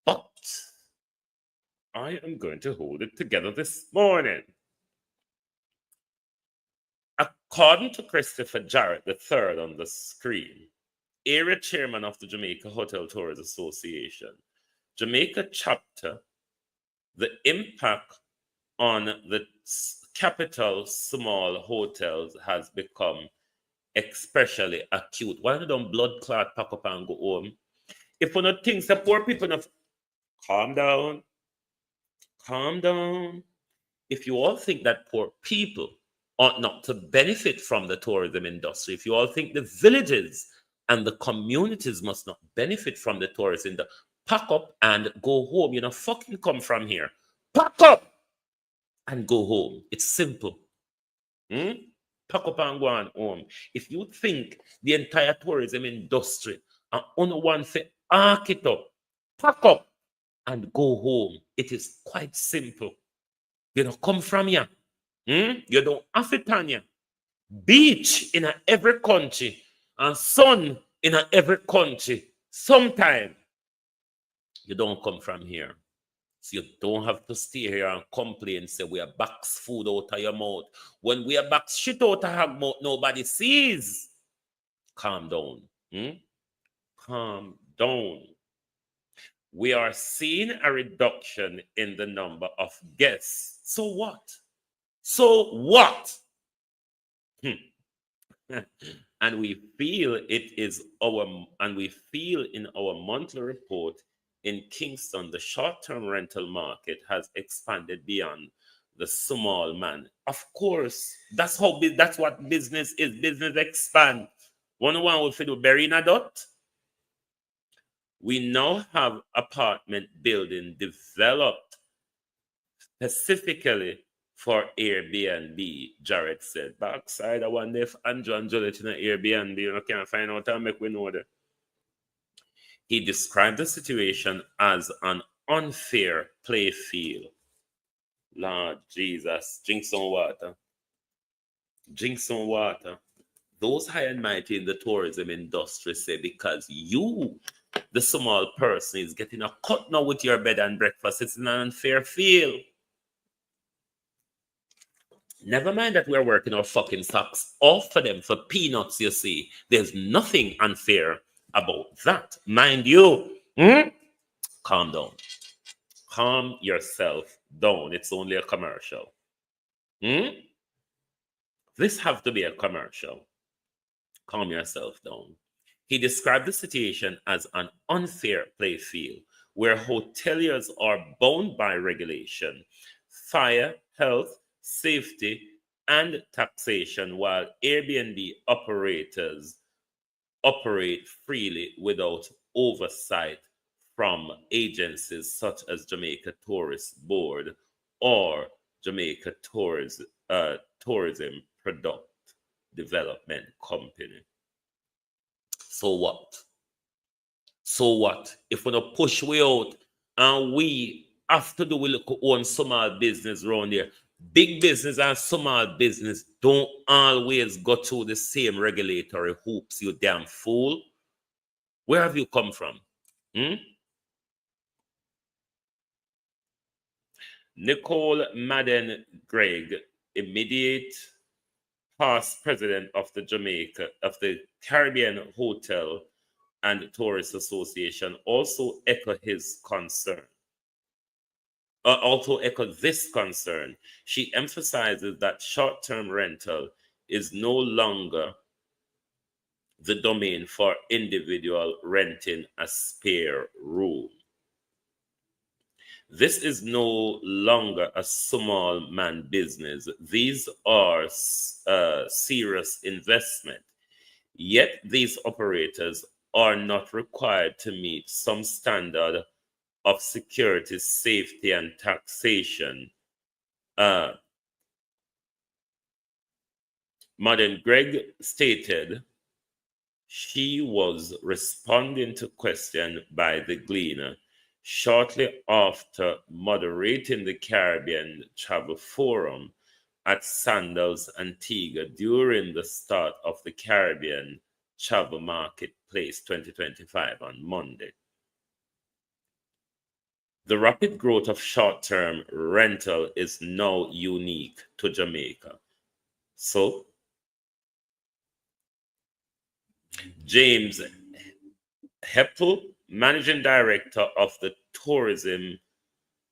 but I am going to hold it together this morning. According to Christopher Jarrett III on the screen, area chairman of the Jamaica Hotel Tours Association, Jamaica chapter, the impact on the capital small hotels has become especially acute. Why don't blood clot pack up and go home? If one of things that poor people enough, calm down. If you all think that poor people ought not to benefit from the tourism industry, if you all think the villages and the communities must not benefit from the tourism industry, pack up and go home. You know, fucking come from here. Pack up and go home. It's simple. Pack up and go on home. If you think the entire tourism industry and only one thing, arc it up, pack up and go home. It is quite simple. You know, come from here. You don't have it on you. Beach in every country and sun in every country. Sometime you don't come from here. So you don't have to stay here and complain, say we are box food out of your mouth. When we are box shit out of your mouth, nobody sees. Calm down. Calm down. We are seeing a reduction in the number of guests. So what? And we feel in our monthly report in Kingston, the short-term rental market has expanded beyond the small man. Of course, that's what business is. Business expand. One will fit bury in a dot. We now have apartment building developed specifically for Airbnb, Jared said. Backside, I wonder if Andrew and Juliet in an Airbnb, can't find out and make we know that. He described the situation as an unfair play field. Lord Jesus, drink some water. Drink some water. Those high and mighty in the tourism industry say because you, the small person, is getting a cut now with your bed and breakfast, it's an unfair field. Never mind that we're working our fucking socks off for them for peanuts, you see. There's nothing unfair about that. Mind you, calm down. Calm yourself down. It's only a commercial. This have to be a commercial. Calm yourself down. He described the situation as an unfair play field where hoteliers are bound by regulation, fire, health, safety, and taxation, while Airbnb operators operate freely without oversight from agencies such as Jamaica Tourist Board or Jamaica Tourism Product Development Company. So what? So what? If we don't push way out and we have to do we look on small business around there. Big business and small business don't always go through the same regulatory hoops, you damn fool. Where have you come from? Nicole Madden Gregg, immediate past president of the Caribbean Hotel and Tourist Association, also echoed his concern. Also echoed this concern. She emphasizes that short-term rental is no longer the domain for individual renting a spare room. This is no longer a small man business. These are serious investment. Yet these operators are not required to meet some standard of security, safety, and taxation. Madam Gregg stated she was responding to question by the Gleaner shortly after moderating the Caribbean Travel Forum at Sandals, Antigua during the start of the Caribbean Travel Marketplace 2025 on Monday. The rapid growth of short-term rental is now unique to Jamaica. So, James Heppel, Managing Director of the Tourism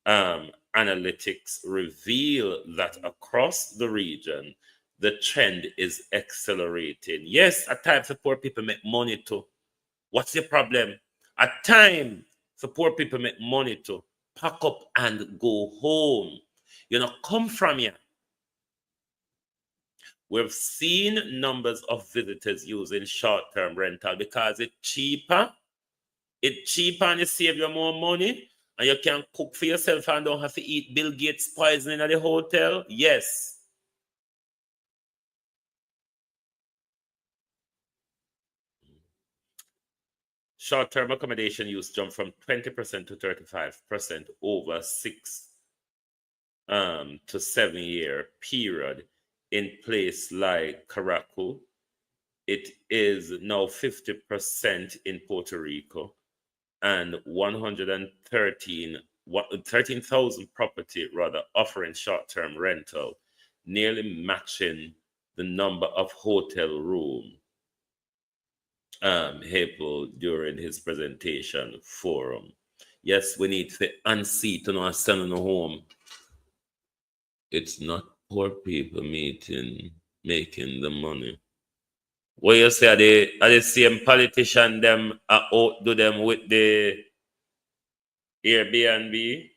Analytics, revealed that across the region, the trend is accelerating. Yes, at times for poor people make money too. What's your problem? At times for poor people make money too. Pack up and go home. Come from here. We've seen numbers of visitors using short-term rental because it's cheaper. It's cheaper and you save you more money. And you can cook for yourself and don't have to eat Bill Gates poisoning at the hotel. Yes. Short-term accommodation use jumped from 20% to 35% over 6 to 7 year period in place like Caracu. It is now 50% in Puerto Rico and 13,000 property offering short-term rental, nearly matching the number of hotel room. Heppel during his presentation forum. Yes, we need to unseat and send them home. It's not poor people making the money. What you say are the same politician them outdo them with the Airbnb?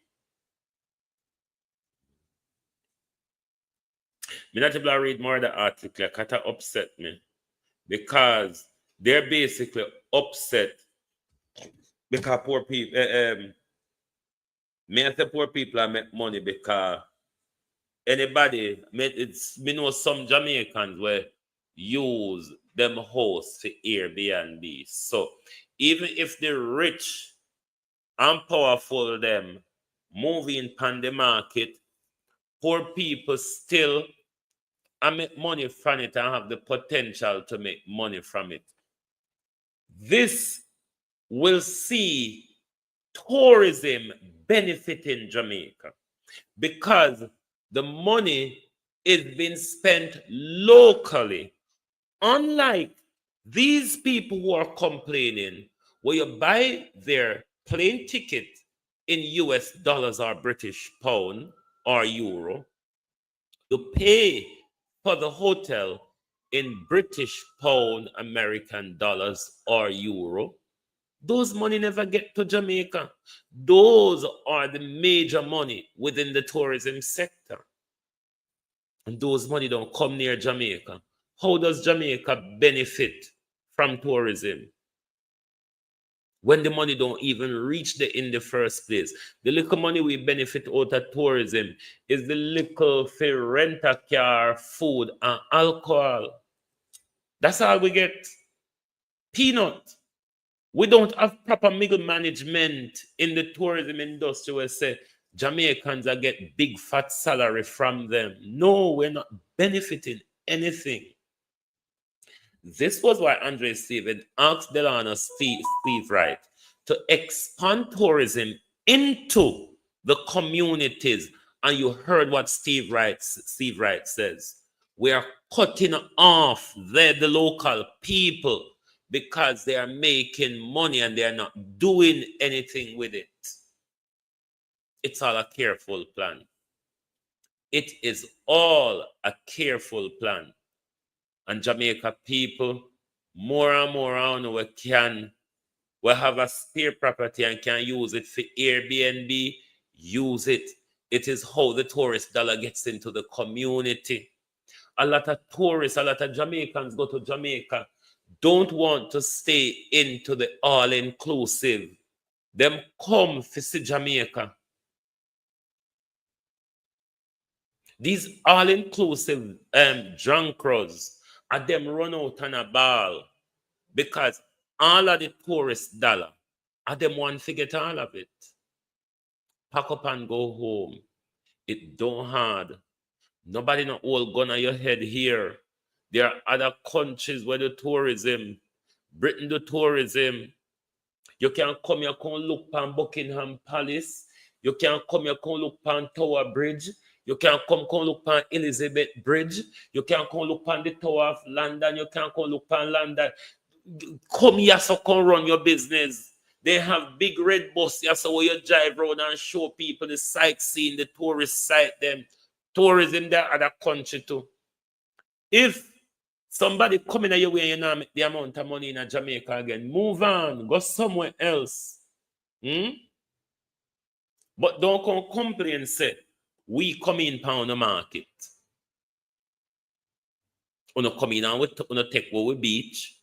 Me not able to read more of the article. It kind of upset me because they're basically upset because poor people. Me and say poor people make money because anybody. Me know some Jamaicans where use them hosts for Airbnb. So even if the rich and powerful them moving pan the market, poor people still make money from it and have the potential to make money from it. This will see tourism benefiting Jamaica because the money is being spent locally. Unlike these people who are complaining, where you buy their plane ticket in US dollars or British pound or euro, you pay for the hotel in British pound, American dollars, or euro. Those money never get to Jamaica. Those are the major money within the tourism sector. And those money don't come near Jamaica. How does Jamaica benefit from tourism when the money don't even reach in the first place? The little money we benefit out of tourism is the little for rent a car, food, and alcohol. That's all we get. Peanut. We don't have proper middle management in the tourism industry where say Jamaicans are get big fat salary from them. No, we're not benefiting anything. This was why Andre Stephen asked Delano Steve Wright to expand tourism into the communities. And you heard what Steve Wright says. We are cutting off the local people because they are making money and they are not doing anything with it. It's all a careful plan. It is all a careful plan. And Jamaica people, more and more on we have a spare property and can use it for Airbnb, use it. It is how the tourist dollar gets into the community. A lot of tourists, a lot of Jamaicans go to Jamaica, don't want to stay into the all-inclusive. Them come to see Jamaica. These all-inclusive drunkards are them run out on a ball because all of the tourist dollar are them want to get all of it. Pack up and go home. It don't hard. Nobody not hold gun on your head here. There are other countries where the tourism, Britain the tourism, you can come here, come look on Buckingham Palace. You can come here, come look on Tower Bridge. You can come look on Elizabeth Bridge. You can come look on the Tower of London. You can come look on London. Come here, so come run your business. They have big red bus here, so where you drive around and show people the sightseeing, the tourist site, them tourism there other country too. If somebody coming at your way and you now make the amount of money in Jamaica again, move on, go somewhere else. But don't come complain and say, we come in pound the market. Uno come in and we take what we beach,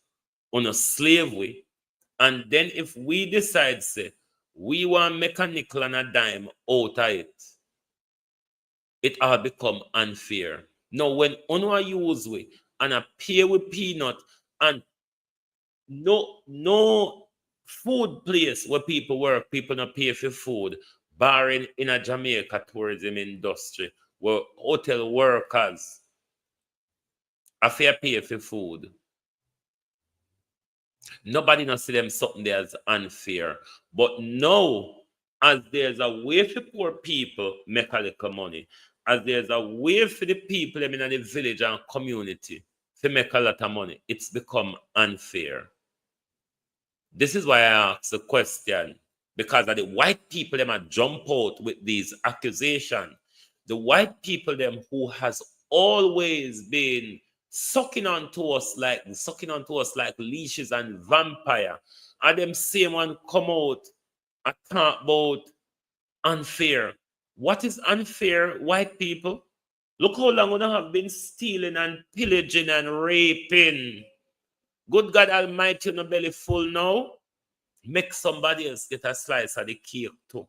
uno slave we. And then if we decide, say, we want to make a nickel and a dime out of it all become unfair. Now, when uno use we and a pay with peanut and no food place where people work, people not pay for food, barring in a Jamaica tourism industry where hotel workers are fair pay for food. Nobody not see them something there as unfair. But now, as there's a way for poor people make a little money, as there's a way for the people in the village and community to make a lot of money, it's become unfair. This is why I ask the question, because of the white people them jump out with these accusations. The white people them who has always been sucking onto us like leashes and vampire, and them same one come out and talk about unfair. What is unfair, white people? Look how long we have been stealing and pillaging and raping. Good God Almighty, no belly full now. Make somebody else get a slice of the cake too.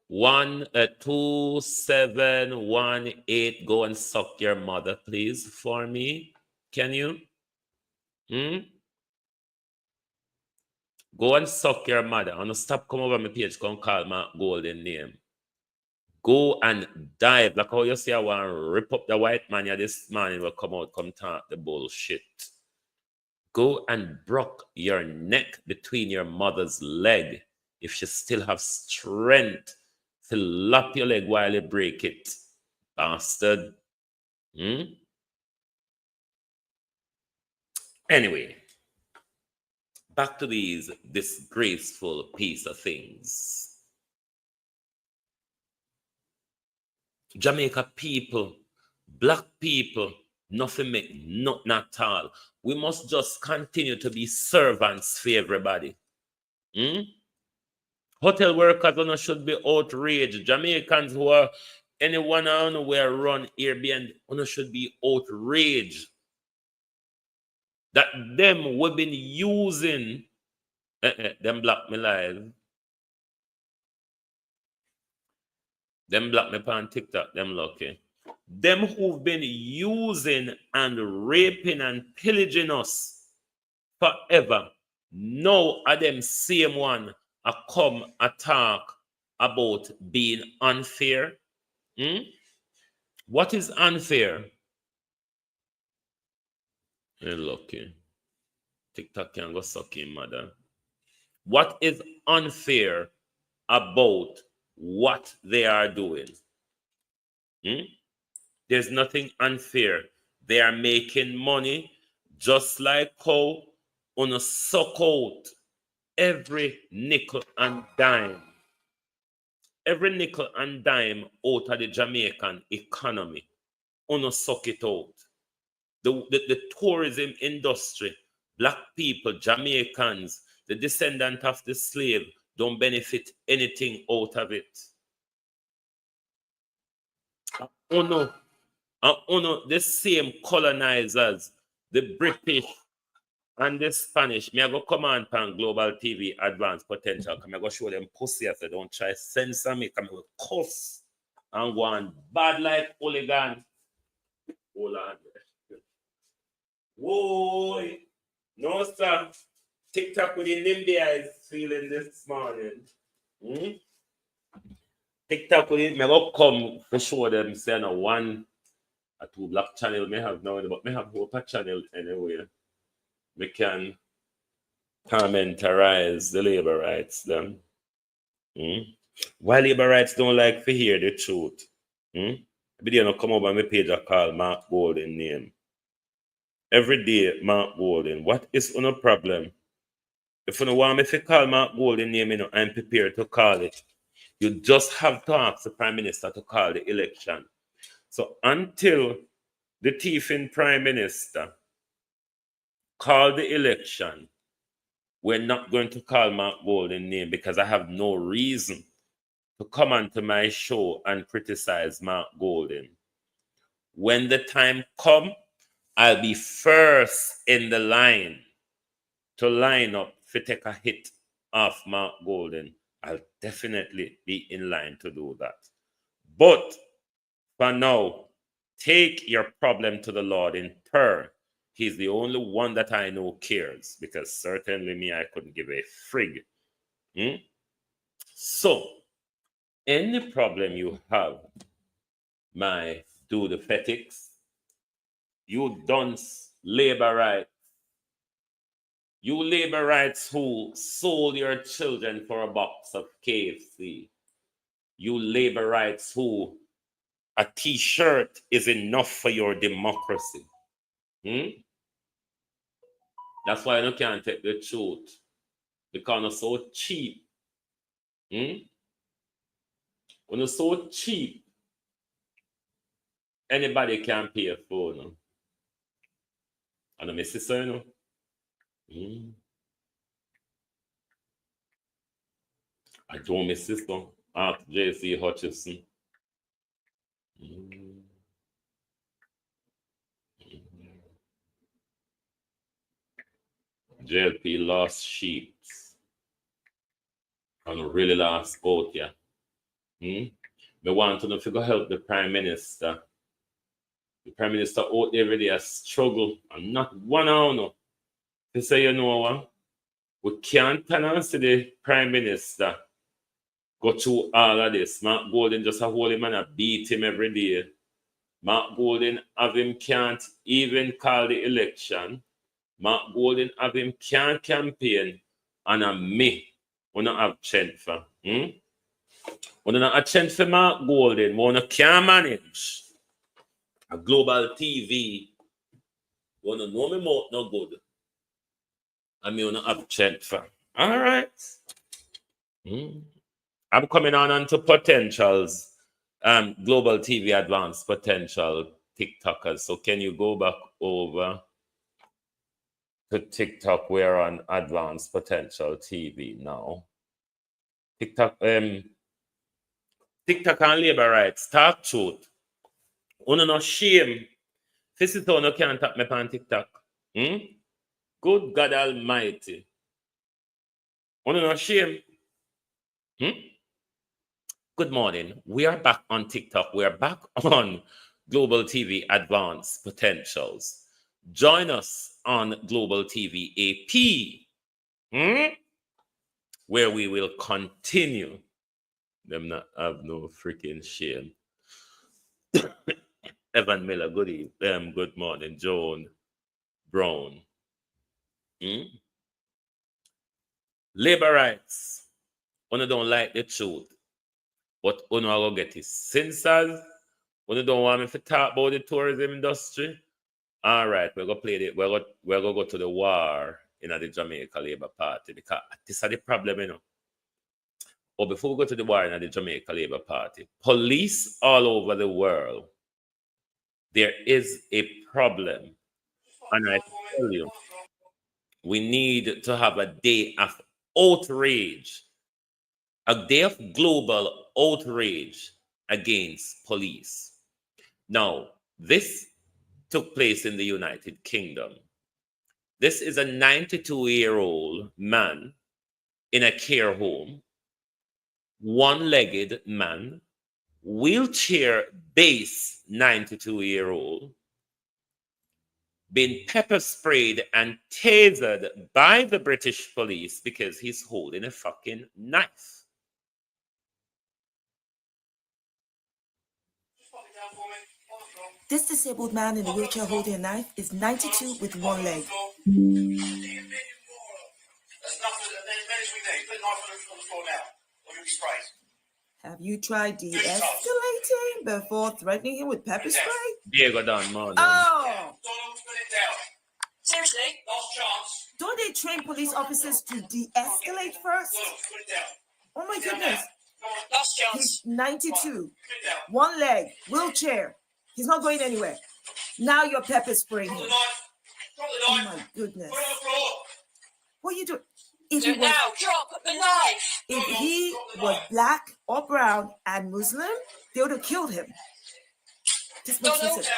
2718. Go and suck your mother, please, for me. Can you? Go and suck your mother. I'm gonna stop come over my page, come call my golden name. Go and dive. Like how you say I want to rip up the white man. Yeah, this morning will come out, come talk the bullshit. Go and broke your neck between your mother's leg if she still have strength to lap your leg while you break it. Bastard. Anyway, back to these disgraceful piece of things. Jamaica people, black people, nothing make nothing at all. We must just continue to be servants for everybody. Hotel workers should be outraged. Jamaicans who are anyone on where run Airbnb should be outraged that them we've been using them block me live. Them block me on TikTok, them lucky. Them who've been using and raping and pillaging us forever. Now are them same one a come attack about being unfair. What is unfair? You're lucky. TikTok can go suck him, mother. What is unfair about what they are doing? There's nothing unfair. They are making money just like how on a suck out every nickel and dime. Every nickel and dime out of the Jamaican economy. On a suck it out. The tourism industry, black people, Jamaicans, the descendant of the slave, don't benefit anything out of it. The same colonizers, the British and the Spanish, me I go command pan Global TV Advanced Potential. Come I go show them pussy after don't try censor me. Come I go cuss and go on bad like hooligan. Hold on. Whoa, no sir. TikTok with the NIMBY is feeling this morning. TikTok with it, me go come for show them say no one or two black channel may have now, but me have a channel anyway. We can commentarize the labor rights them. Why labor rights don't like to hear the truth? But they don't come over my page and call Mark Golden name. Every day, Mark Golden. What is no problem? If you don't want me to call Mark Golden name, I'm prepared to call it. You just have to ask the Prime Minister to call the election. So until the thieving Prime Minister call the election, we're not going to call Mark Golden name because I have no reason to come onto my show and criticize Mark Golden. When the time comes, I'll be first in the line to line up to take a hit off Mark Golden. I'll definitely be in line to do that. But for now, take your problem to the Lord in prayer. He's the only one that I know cares, because certainly me, I couldn't give a frig. So, any problem you have, my do the fetics, you dunce labor rights, you labor rights who sold your children for a box of KFC, you labor rights who a t-shirt is enough for your democracy. That's why you can't take the truth, because it's so cheap. When it's so cheap, anybody can pay a phone. And my sister, I don't miss this one. Ask JC Hutchison. JLP lost sheep and really lost boat, yeah. Me want to know if you go help the Prime Minister. The Prime Minister out there every day a struggle and not one hour no. To say, you know what? We can't turn and see the Prime Minister go through all of this. Mark Golden just a holy man and beat him every day. Mark Golden have him can't even call the election. Mark Golden have him can't campaign. And me, we not have chance for. We not have chance for Mark Golden. We not can manage. A global TV. We don't know me more no good. I mean, we not have chance for. All right. I'm coming on to potentials. Global TV advanced potential TikTokers. So can you go back over to TikTok? We're on advanced potential TV now. TikTok and labor rights. Talk truth. Uno no shame. This is how no can't tap me on TikTok. Good God Almighty. Uno no shame. Good morning. We are back on TikTok. We are back on Global TV Advanced Potentials. Join us on Global TV AP, where we will continue. Them not have no freaking shame. Evan Miller, good evening. Good morning. Joan Brown. Labor rights. One don't like the truth. But we will get his censors. We don't want me to talk about the tourism industry. All right, we're going to play it. We're going to go to the war in the Jamaican Labour Party because this is the problem, you know. But before we go to the war in the Jamaican Labour Party, police all over the world, there is a problem. And I tell you, we need to have a day of outrage. A day of global outrage against police. Now, this took place in the United Kingdom. This is a 92-year-old man in a care home, one-legged man, wheelchair-based 92-year-old, being pepper sprayed and tasered by the British police because he's holding a fucking knife. This disabled man in a wheelchair holding a knife is 92 with one leg. Have you tried de-escalating before threatening him with pepper spray? Diego Don Morning. Oh! Seriously? Last chance. Don't they train police officers to de-escalate first? Oh my goodness. Last chance. He's 92. One leg, wheelchair. He's not going anywhere. Now you're pepper spraying him. Oh my goodness. What are you doing? If he was, drop the knife. If he was black or brown and Muslim, they would have killed him. Just makes sense.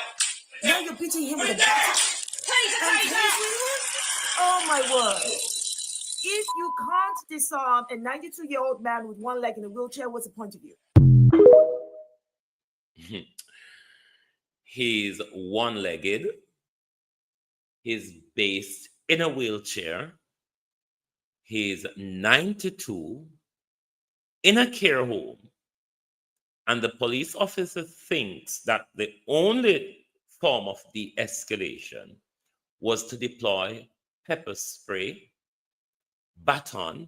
Now you're beating him with a bat. Oh my word. If you can't disarm a 92-year-old man with one leg in a wheelchair, what's the point of you? He's one-legged. He's based in a wheelchair. He's 92 in a care home. And the police officer thinks that the only form of de-escalation was to deploy pepper spray, baton,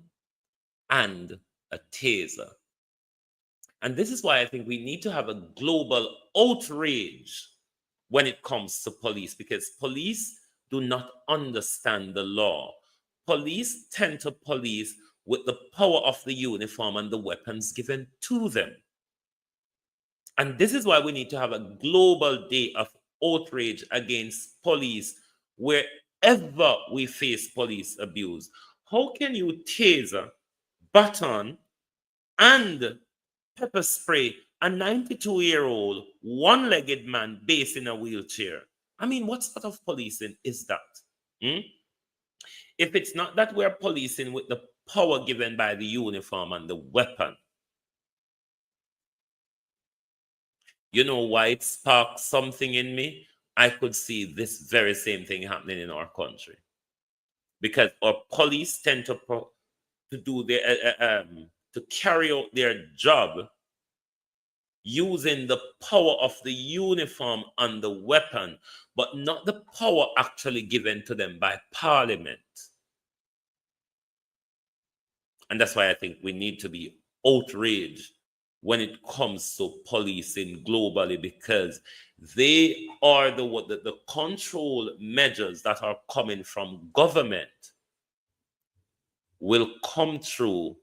and a taser. And this is why I think we need to have a global outrage when it comes to police, because police do not understand the law. Police tend to police with the power of the uniform and the weapons given to them. And this is why we need to have a global day of outrage against police wherever we face police abuse. How can you taser, baton, and pepper spray a 92-year-old one-legged man based in a wheelchair. I mean, what sort of policing is that? If it's not that we're policing with the power given by the uniform and the weapon, you know why it sparked something in me? I could see this very same thing happening in our country, because our police tend to do their to carry out their job using the power of the uniform and the weapon, but not the power actually given to them by Parliament. And that's why I think we need to be outraged when it comes to policing globally, because they are the control measures that are coming from government will come through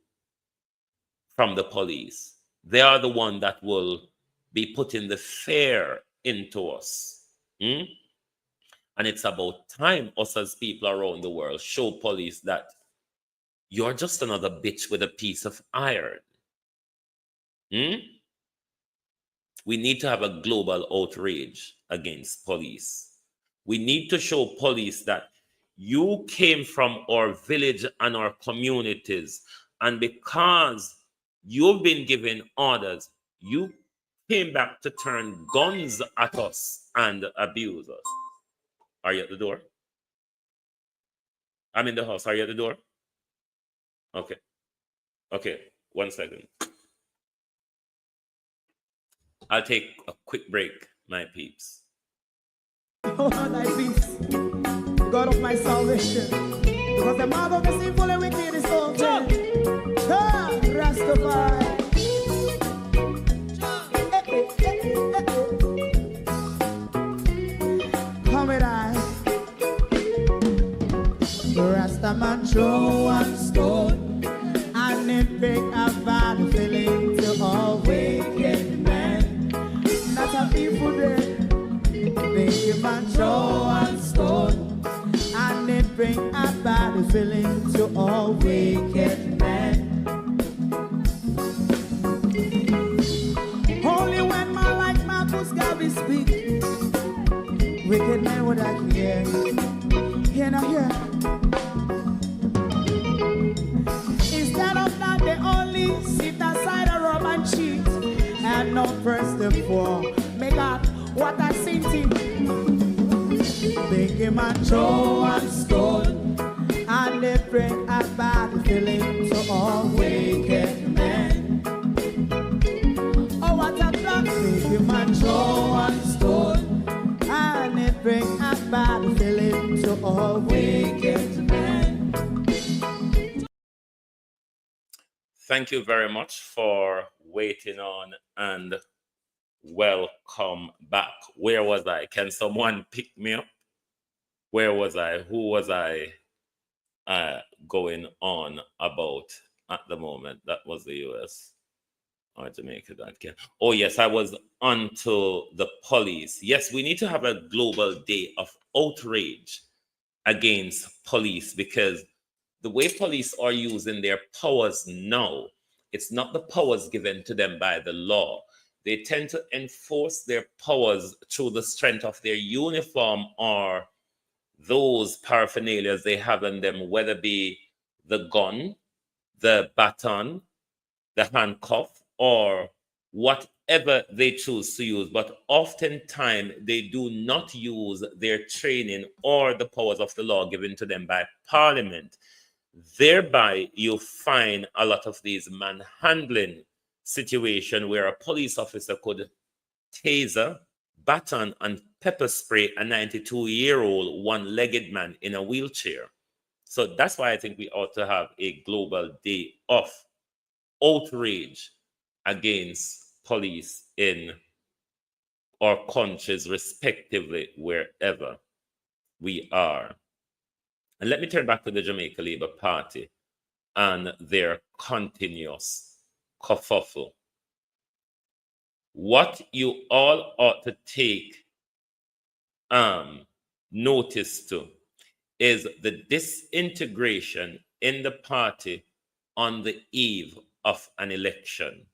from the police. They are the one that will be putting the fear into us. And it's about time us as people around the world show police that you're just another bitch with a piece of iron. We need to have a global outrage against police. We need to show police that you came from our village and our communities, and because you've been given orders, you came back to turn guns at us and abuse us. Are you at the door? I'm in the house. Are you at the door? Okay. Okay. 1 second. I'll take a quick break, my peeps. Oh, thy peace, God of my salvation, because the mouth of the sinful and wicked is open. Rastafari. Come with I. Rastaman throw one stone, and it bring a bad feeling to all wicked men. Not a people there. Make a man throw one stone, and it bring a bad feeling to all wicked men. Only when man like Marcus Garvey speak, wicked men would I hear. Hear now hear. Instead of that, they only sit aside and rub and cheat, and not press the floor. Make up what I seen him. Make him a throw one stone, and they bring a bad feeling to all wicked men. Oh, what a plan. Make him a throw one stone, and they bring a bad feeling to all wicked men. Thank you very much for waiting on, and welcome back. Where was I? Can someone pick me up? Where was I? Who was I going on about at the moment? That was the US or Jamaica. That can. Oh yes, I was on to the police. Yes, we need to have a global day of outrage against police, because the way police are using their powers now, it's not the powers given to them by the law. They tend to enforce their powers through the strength of their uniform or those paraphernalias they have on them, whether it be the gun, the baton, the handcuff, or whatever they choose to use. But oftentimes they do not use their training or the powers of the law given to them by Parliament. Thereby, you find a lot of these manhandling situations where a police officer could taser, baton, and pepper spray a 92-year-old one-legged man in a wheelchair. So that's why I think we ought to have a global day of outrage against police in our countries, respectively, wherever we are. And let me turn back to the Jamaica Labour Party and their continuous kerfuffle. What you all ought to take notice to is the disintegration in the party on the eve of an election.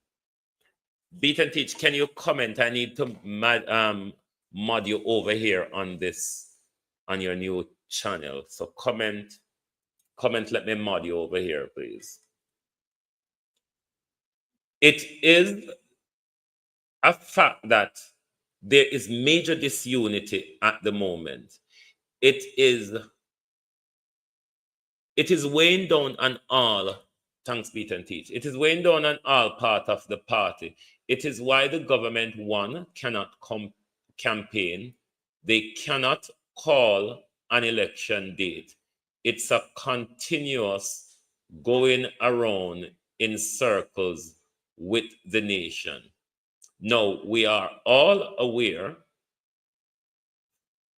Beat and Teach, can you comment? I need to mod you over here on this, on your new channel. So comment, let me mod you over here, please. It is a fact that there is major disunity at the moment. It is weighing down on all, thanks Beat and Teach, it is weighing down on all part of the party. It is why the government, one, cannot campaign. They cannot call an election date. It's a continuous going around in circles with the nation. Now, we are all aware.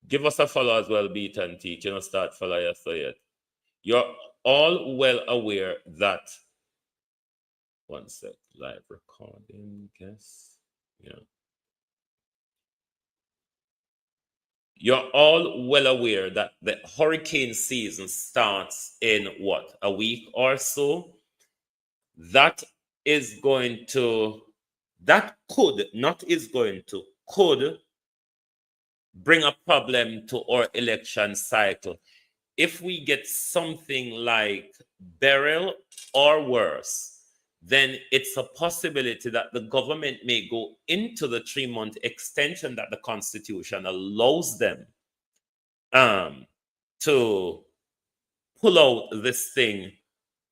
Give us a follow as well, Beat and Teach. You know, start follow us so yet. You're all well aware that, one sec, live recording, guess, yeah. You're all well aware that the hurricane season starts in what, a week or so? That is going to, that could, not is going to, could bring a problem to our election cycle. If we get something like Beryl or worse, then it's a possibility that the government may go into the 3-month extension that the Constitution allows them to pull out this thing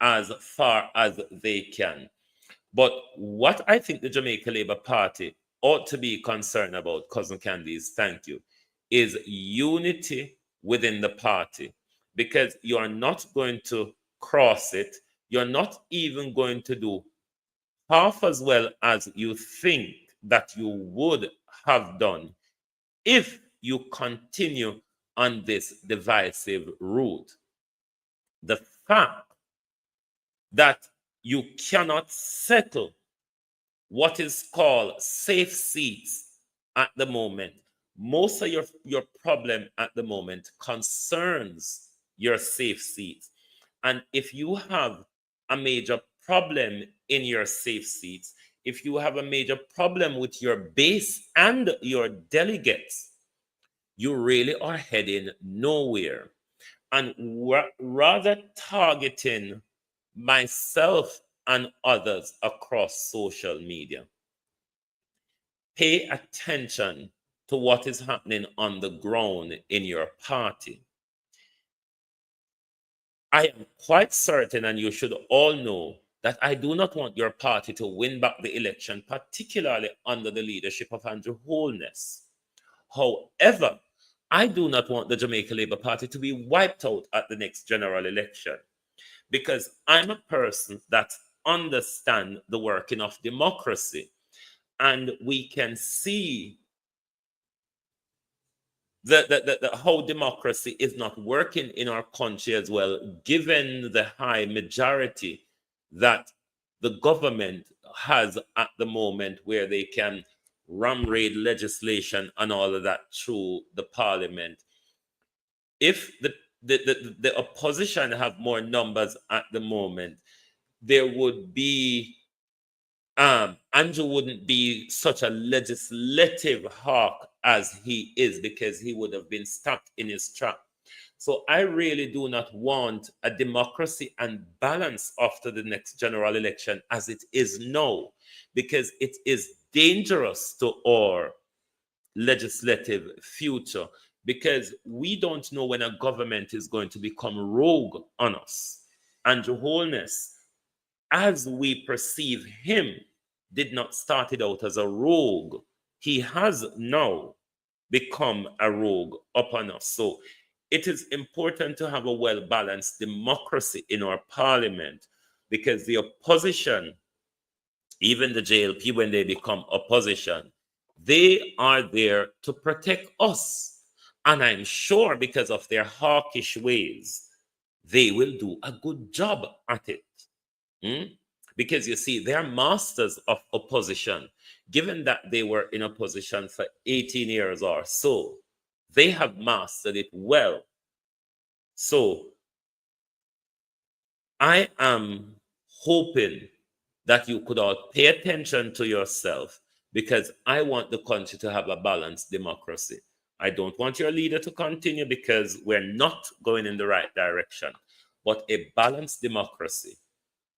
as far as they can. But what I think the Jamaica Labour Party ought to be concerned about, Cousin Candice, thank you, is unity within the party. Because you are not going to cross it. You're not even going to do half as well as you think that you would have done if you continue on this divisive route. The fact that you cannot settle what is called safe seats at the moment, most of your problem at the moment concerns your safe seats. And if you have a major problem in your safe seats, if you have a major problem with your base and your delegates, you really are heading nowhere. And rather targeting myself and others across social media, pay attention to what is happening on the ground in your party. I am quite certain, and you should all know, that I do not want your party to win back the election, particularly under the leadership of Andrew Holness. However, I do not want the Jamaica Labour Party to be wiped out at the next general election, because I'm a person that understands the working of democracy, and we can see how democracy is not working in our country as well, given the high majority that the government has at the moment, where they can ram raid legislation and all of that through the parliament. If the opposition have more numbers at the moment, there would be Andrew wouldn't be such a legislative hawk as he is, because he would have been stuck in his trap. So I really do not want a democracy and balance after the next general election as it is now, because it is dangerous to our legislative future, because we don't know when a government is going to become rogue on us. Andrew Holness, as we perceive him, did not start it out as a rogue. He has now become a rogue upon us. So it is important to have a well-balanced democracy in our parliament, because the opposition, even the JLP, when they become opposition, they are there to protect us. And I'm sure, because of their hawkish ways, they will do a good job at it. Because you see, they're masters of opposition. Given that they were in opposition for 18 years or so, they have mastered it well. So I am hoping that you could all pay attention to yourself, because I want the country to have a balanced democracy. I don't want your leader to continue because we're not going in the right direction. But a balanced democracy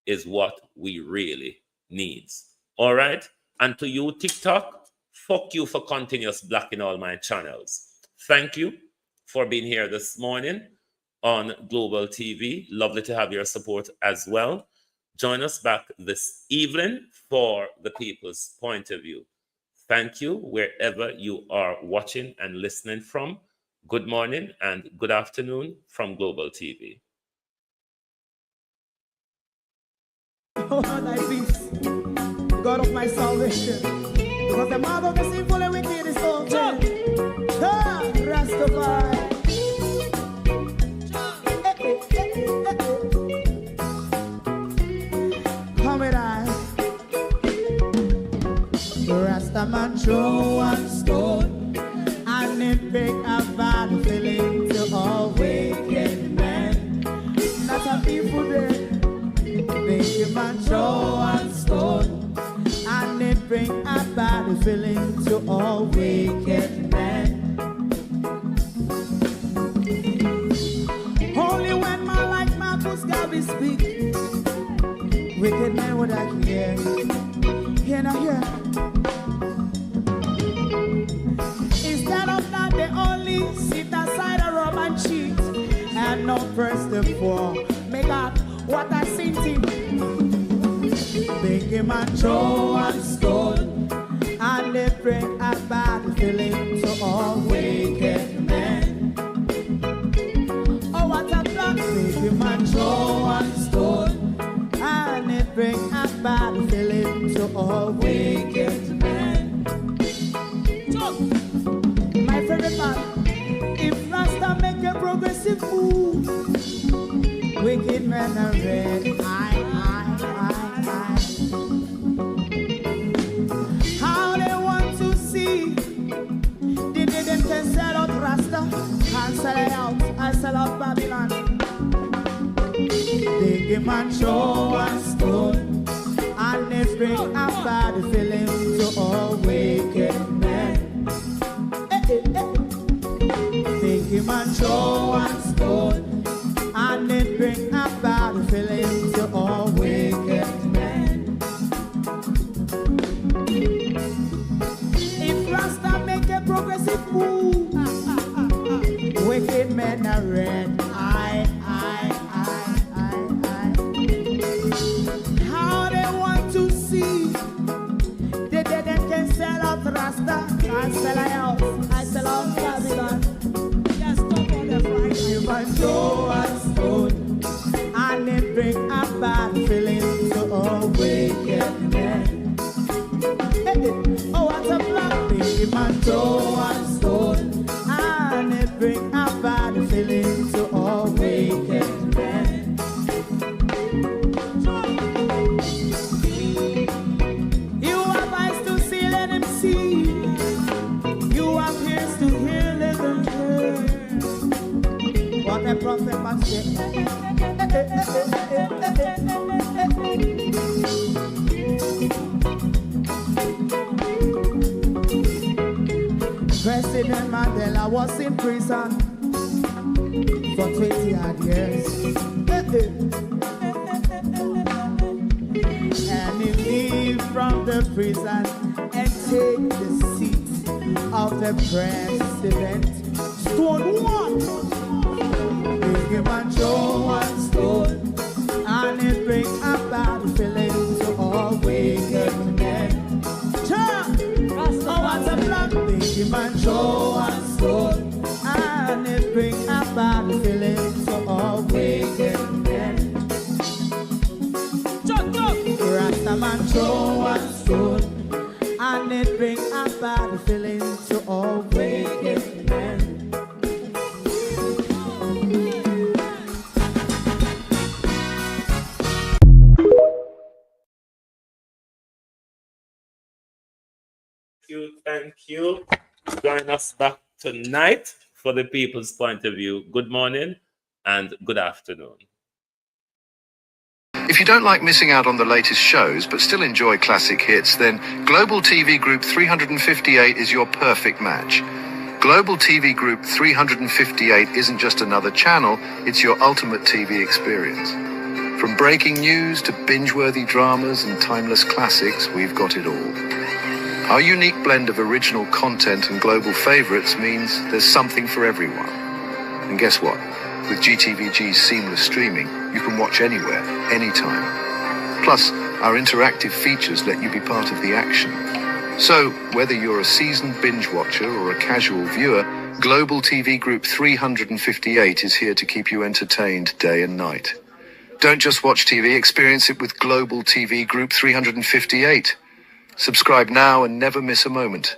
is what we really need. All right? And to you, TikTok, fuck you for continuous blocking all my channels. Thank you for being here this morning on Global TV. Lovely to have your support as well. Join us back this evening for the People's Point of View. Thank you wherever you are watching and listening from. Good morning and good afternoon from Global TV. Oh, thy peace, God of my salvation, because the mouth of the sinful and wicked is open. Rastafari. Come with I. Rastaman throw one stone, and it break a bad feeling to all wicked men. Not a people there. Make a man throw one stone, and it bring a bad feeling to all wicked men. Only when man like Marcus Garvey speak, wicked men would I hear. Hear now hear. Instead of that, they only sit aside a rub and cheat, and not press the poor. Make up what I seen to. Make him a throw one stone, and they bring a bad feeling to all wicked men. Oh, what a plan. Make him a throw one stone, and they bring a bad feeling to all wicked men. My favorite man, if Rasta make a progressive move, wicked men are red. How they want to see the day them can sell out Rasta, can't sell it out, I sell out Babylon. They give man show one stone, and they bring a bad feeling to all wicked men. They give man show one stone, and it bring a bad feeling to all wicked men. If Rasta make a progressive move, wicked men are red. How they want to see the dead and can sell out Rasta, I sell out, I sell out Babylon. Just stop on the Friday. You might show us stone, and it bring a bad feeling to all wicked men. Oh, what a black baby man throw one stone, and it bring a bad feeling to all wicked men. You have eyes to see, let him see. You have ears to hear, let them hear. What a prophet must say. President Mandela was in prison for 20 odd years. And he leave from the prison and take the seat of the president. Stone one. Big him and show one stone, and it bring a bad feeling to all wicked men. Oh, what's a black big him and show one stone, and it bring a bad feeling to all wicked men. Rastaman show one stone, and it bring a bad feeling to all wicked men. Thank you. Join us back tonight for the People's Point of View. Good morning and good afternoon. If you don't like missing out on the latest shows but still enjoy classic hits, then Global TV Group 358 is your perfect match. Global TV Group 358 isn't just another channel, it's your ultimate TV experience. From breaking news to binge-worthy dramas and timeless classics, we've got it all. Our unique blend of original content and global favorites means there's something for everyone. And guess what? With GTVG's seamless streaming, you can watch anywhere, anytime. Plus, our interactive features let you be part of the action. So, whether you're a seasoned binge watcher or a casual viewer, Global TV Group 358 is here to keep you entertained day and night. Don't just watch TV, experience it with Global TV Group 358. Subscribe now and never miss a moment.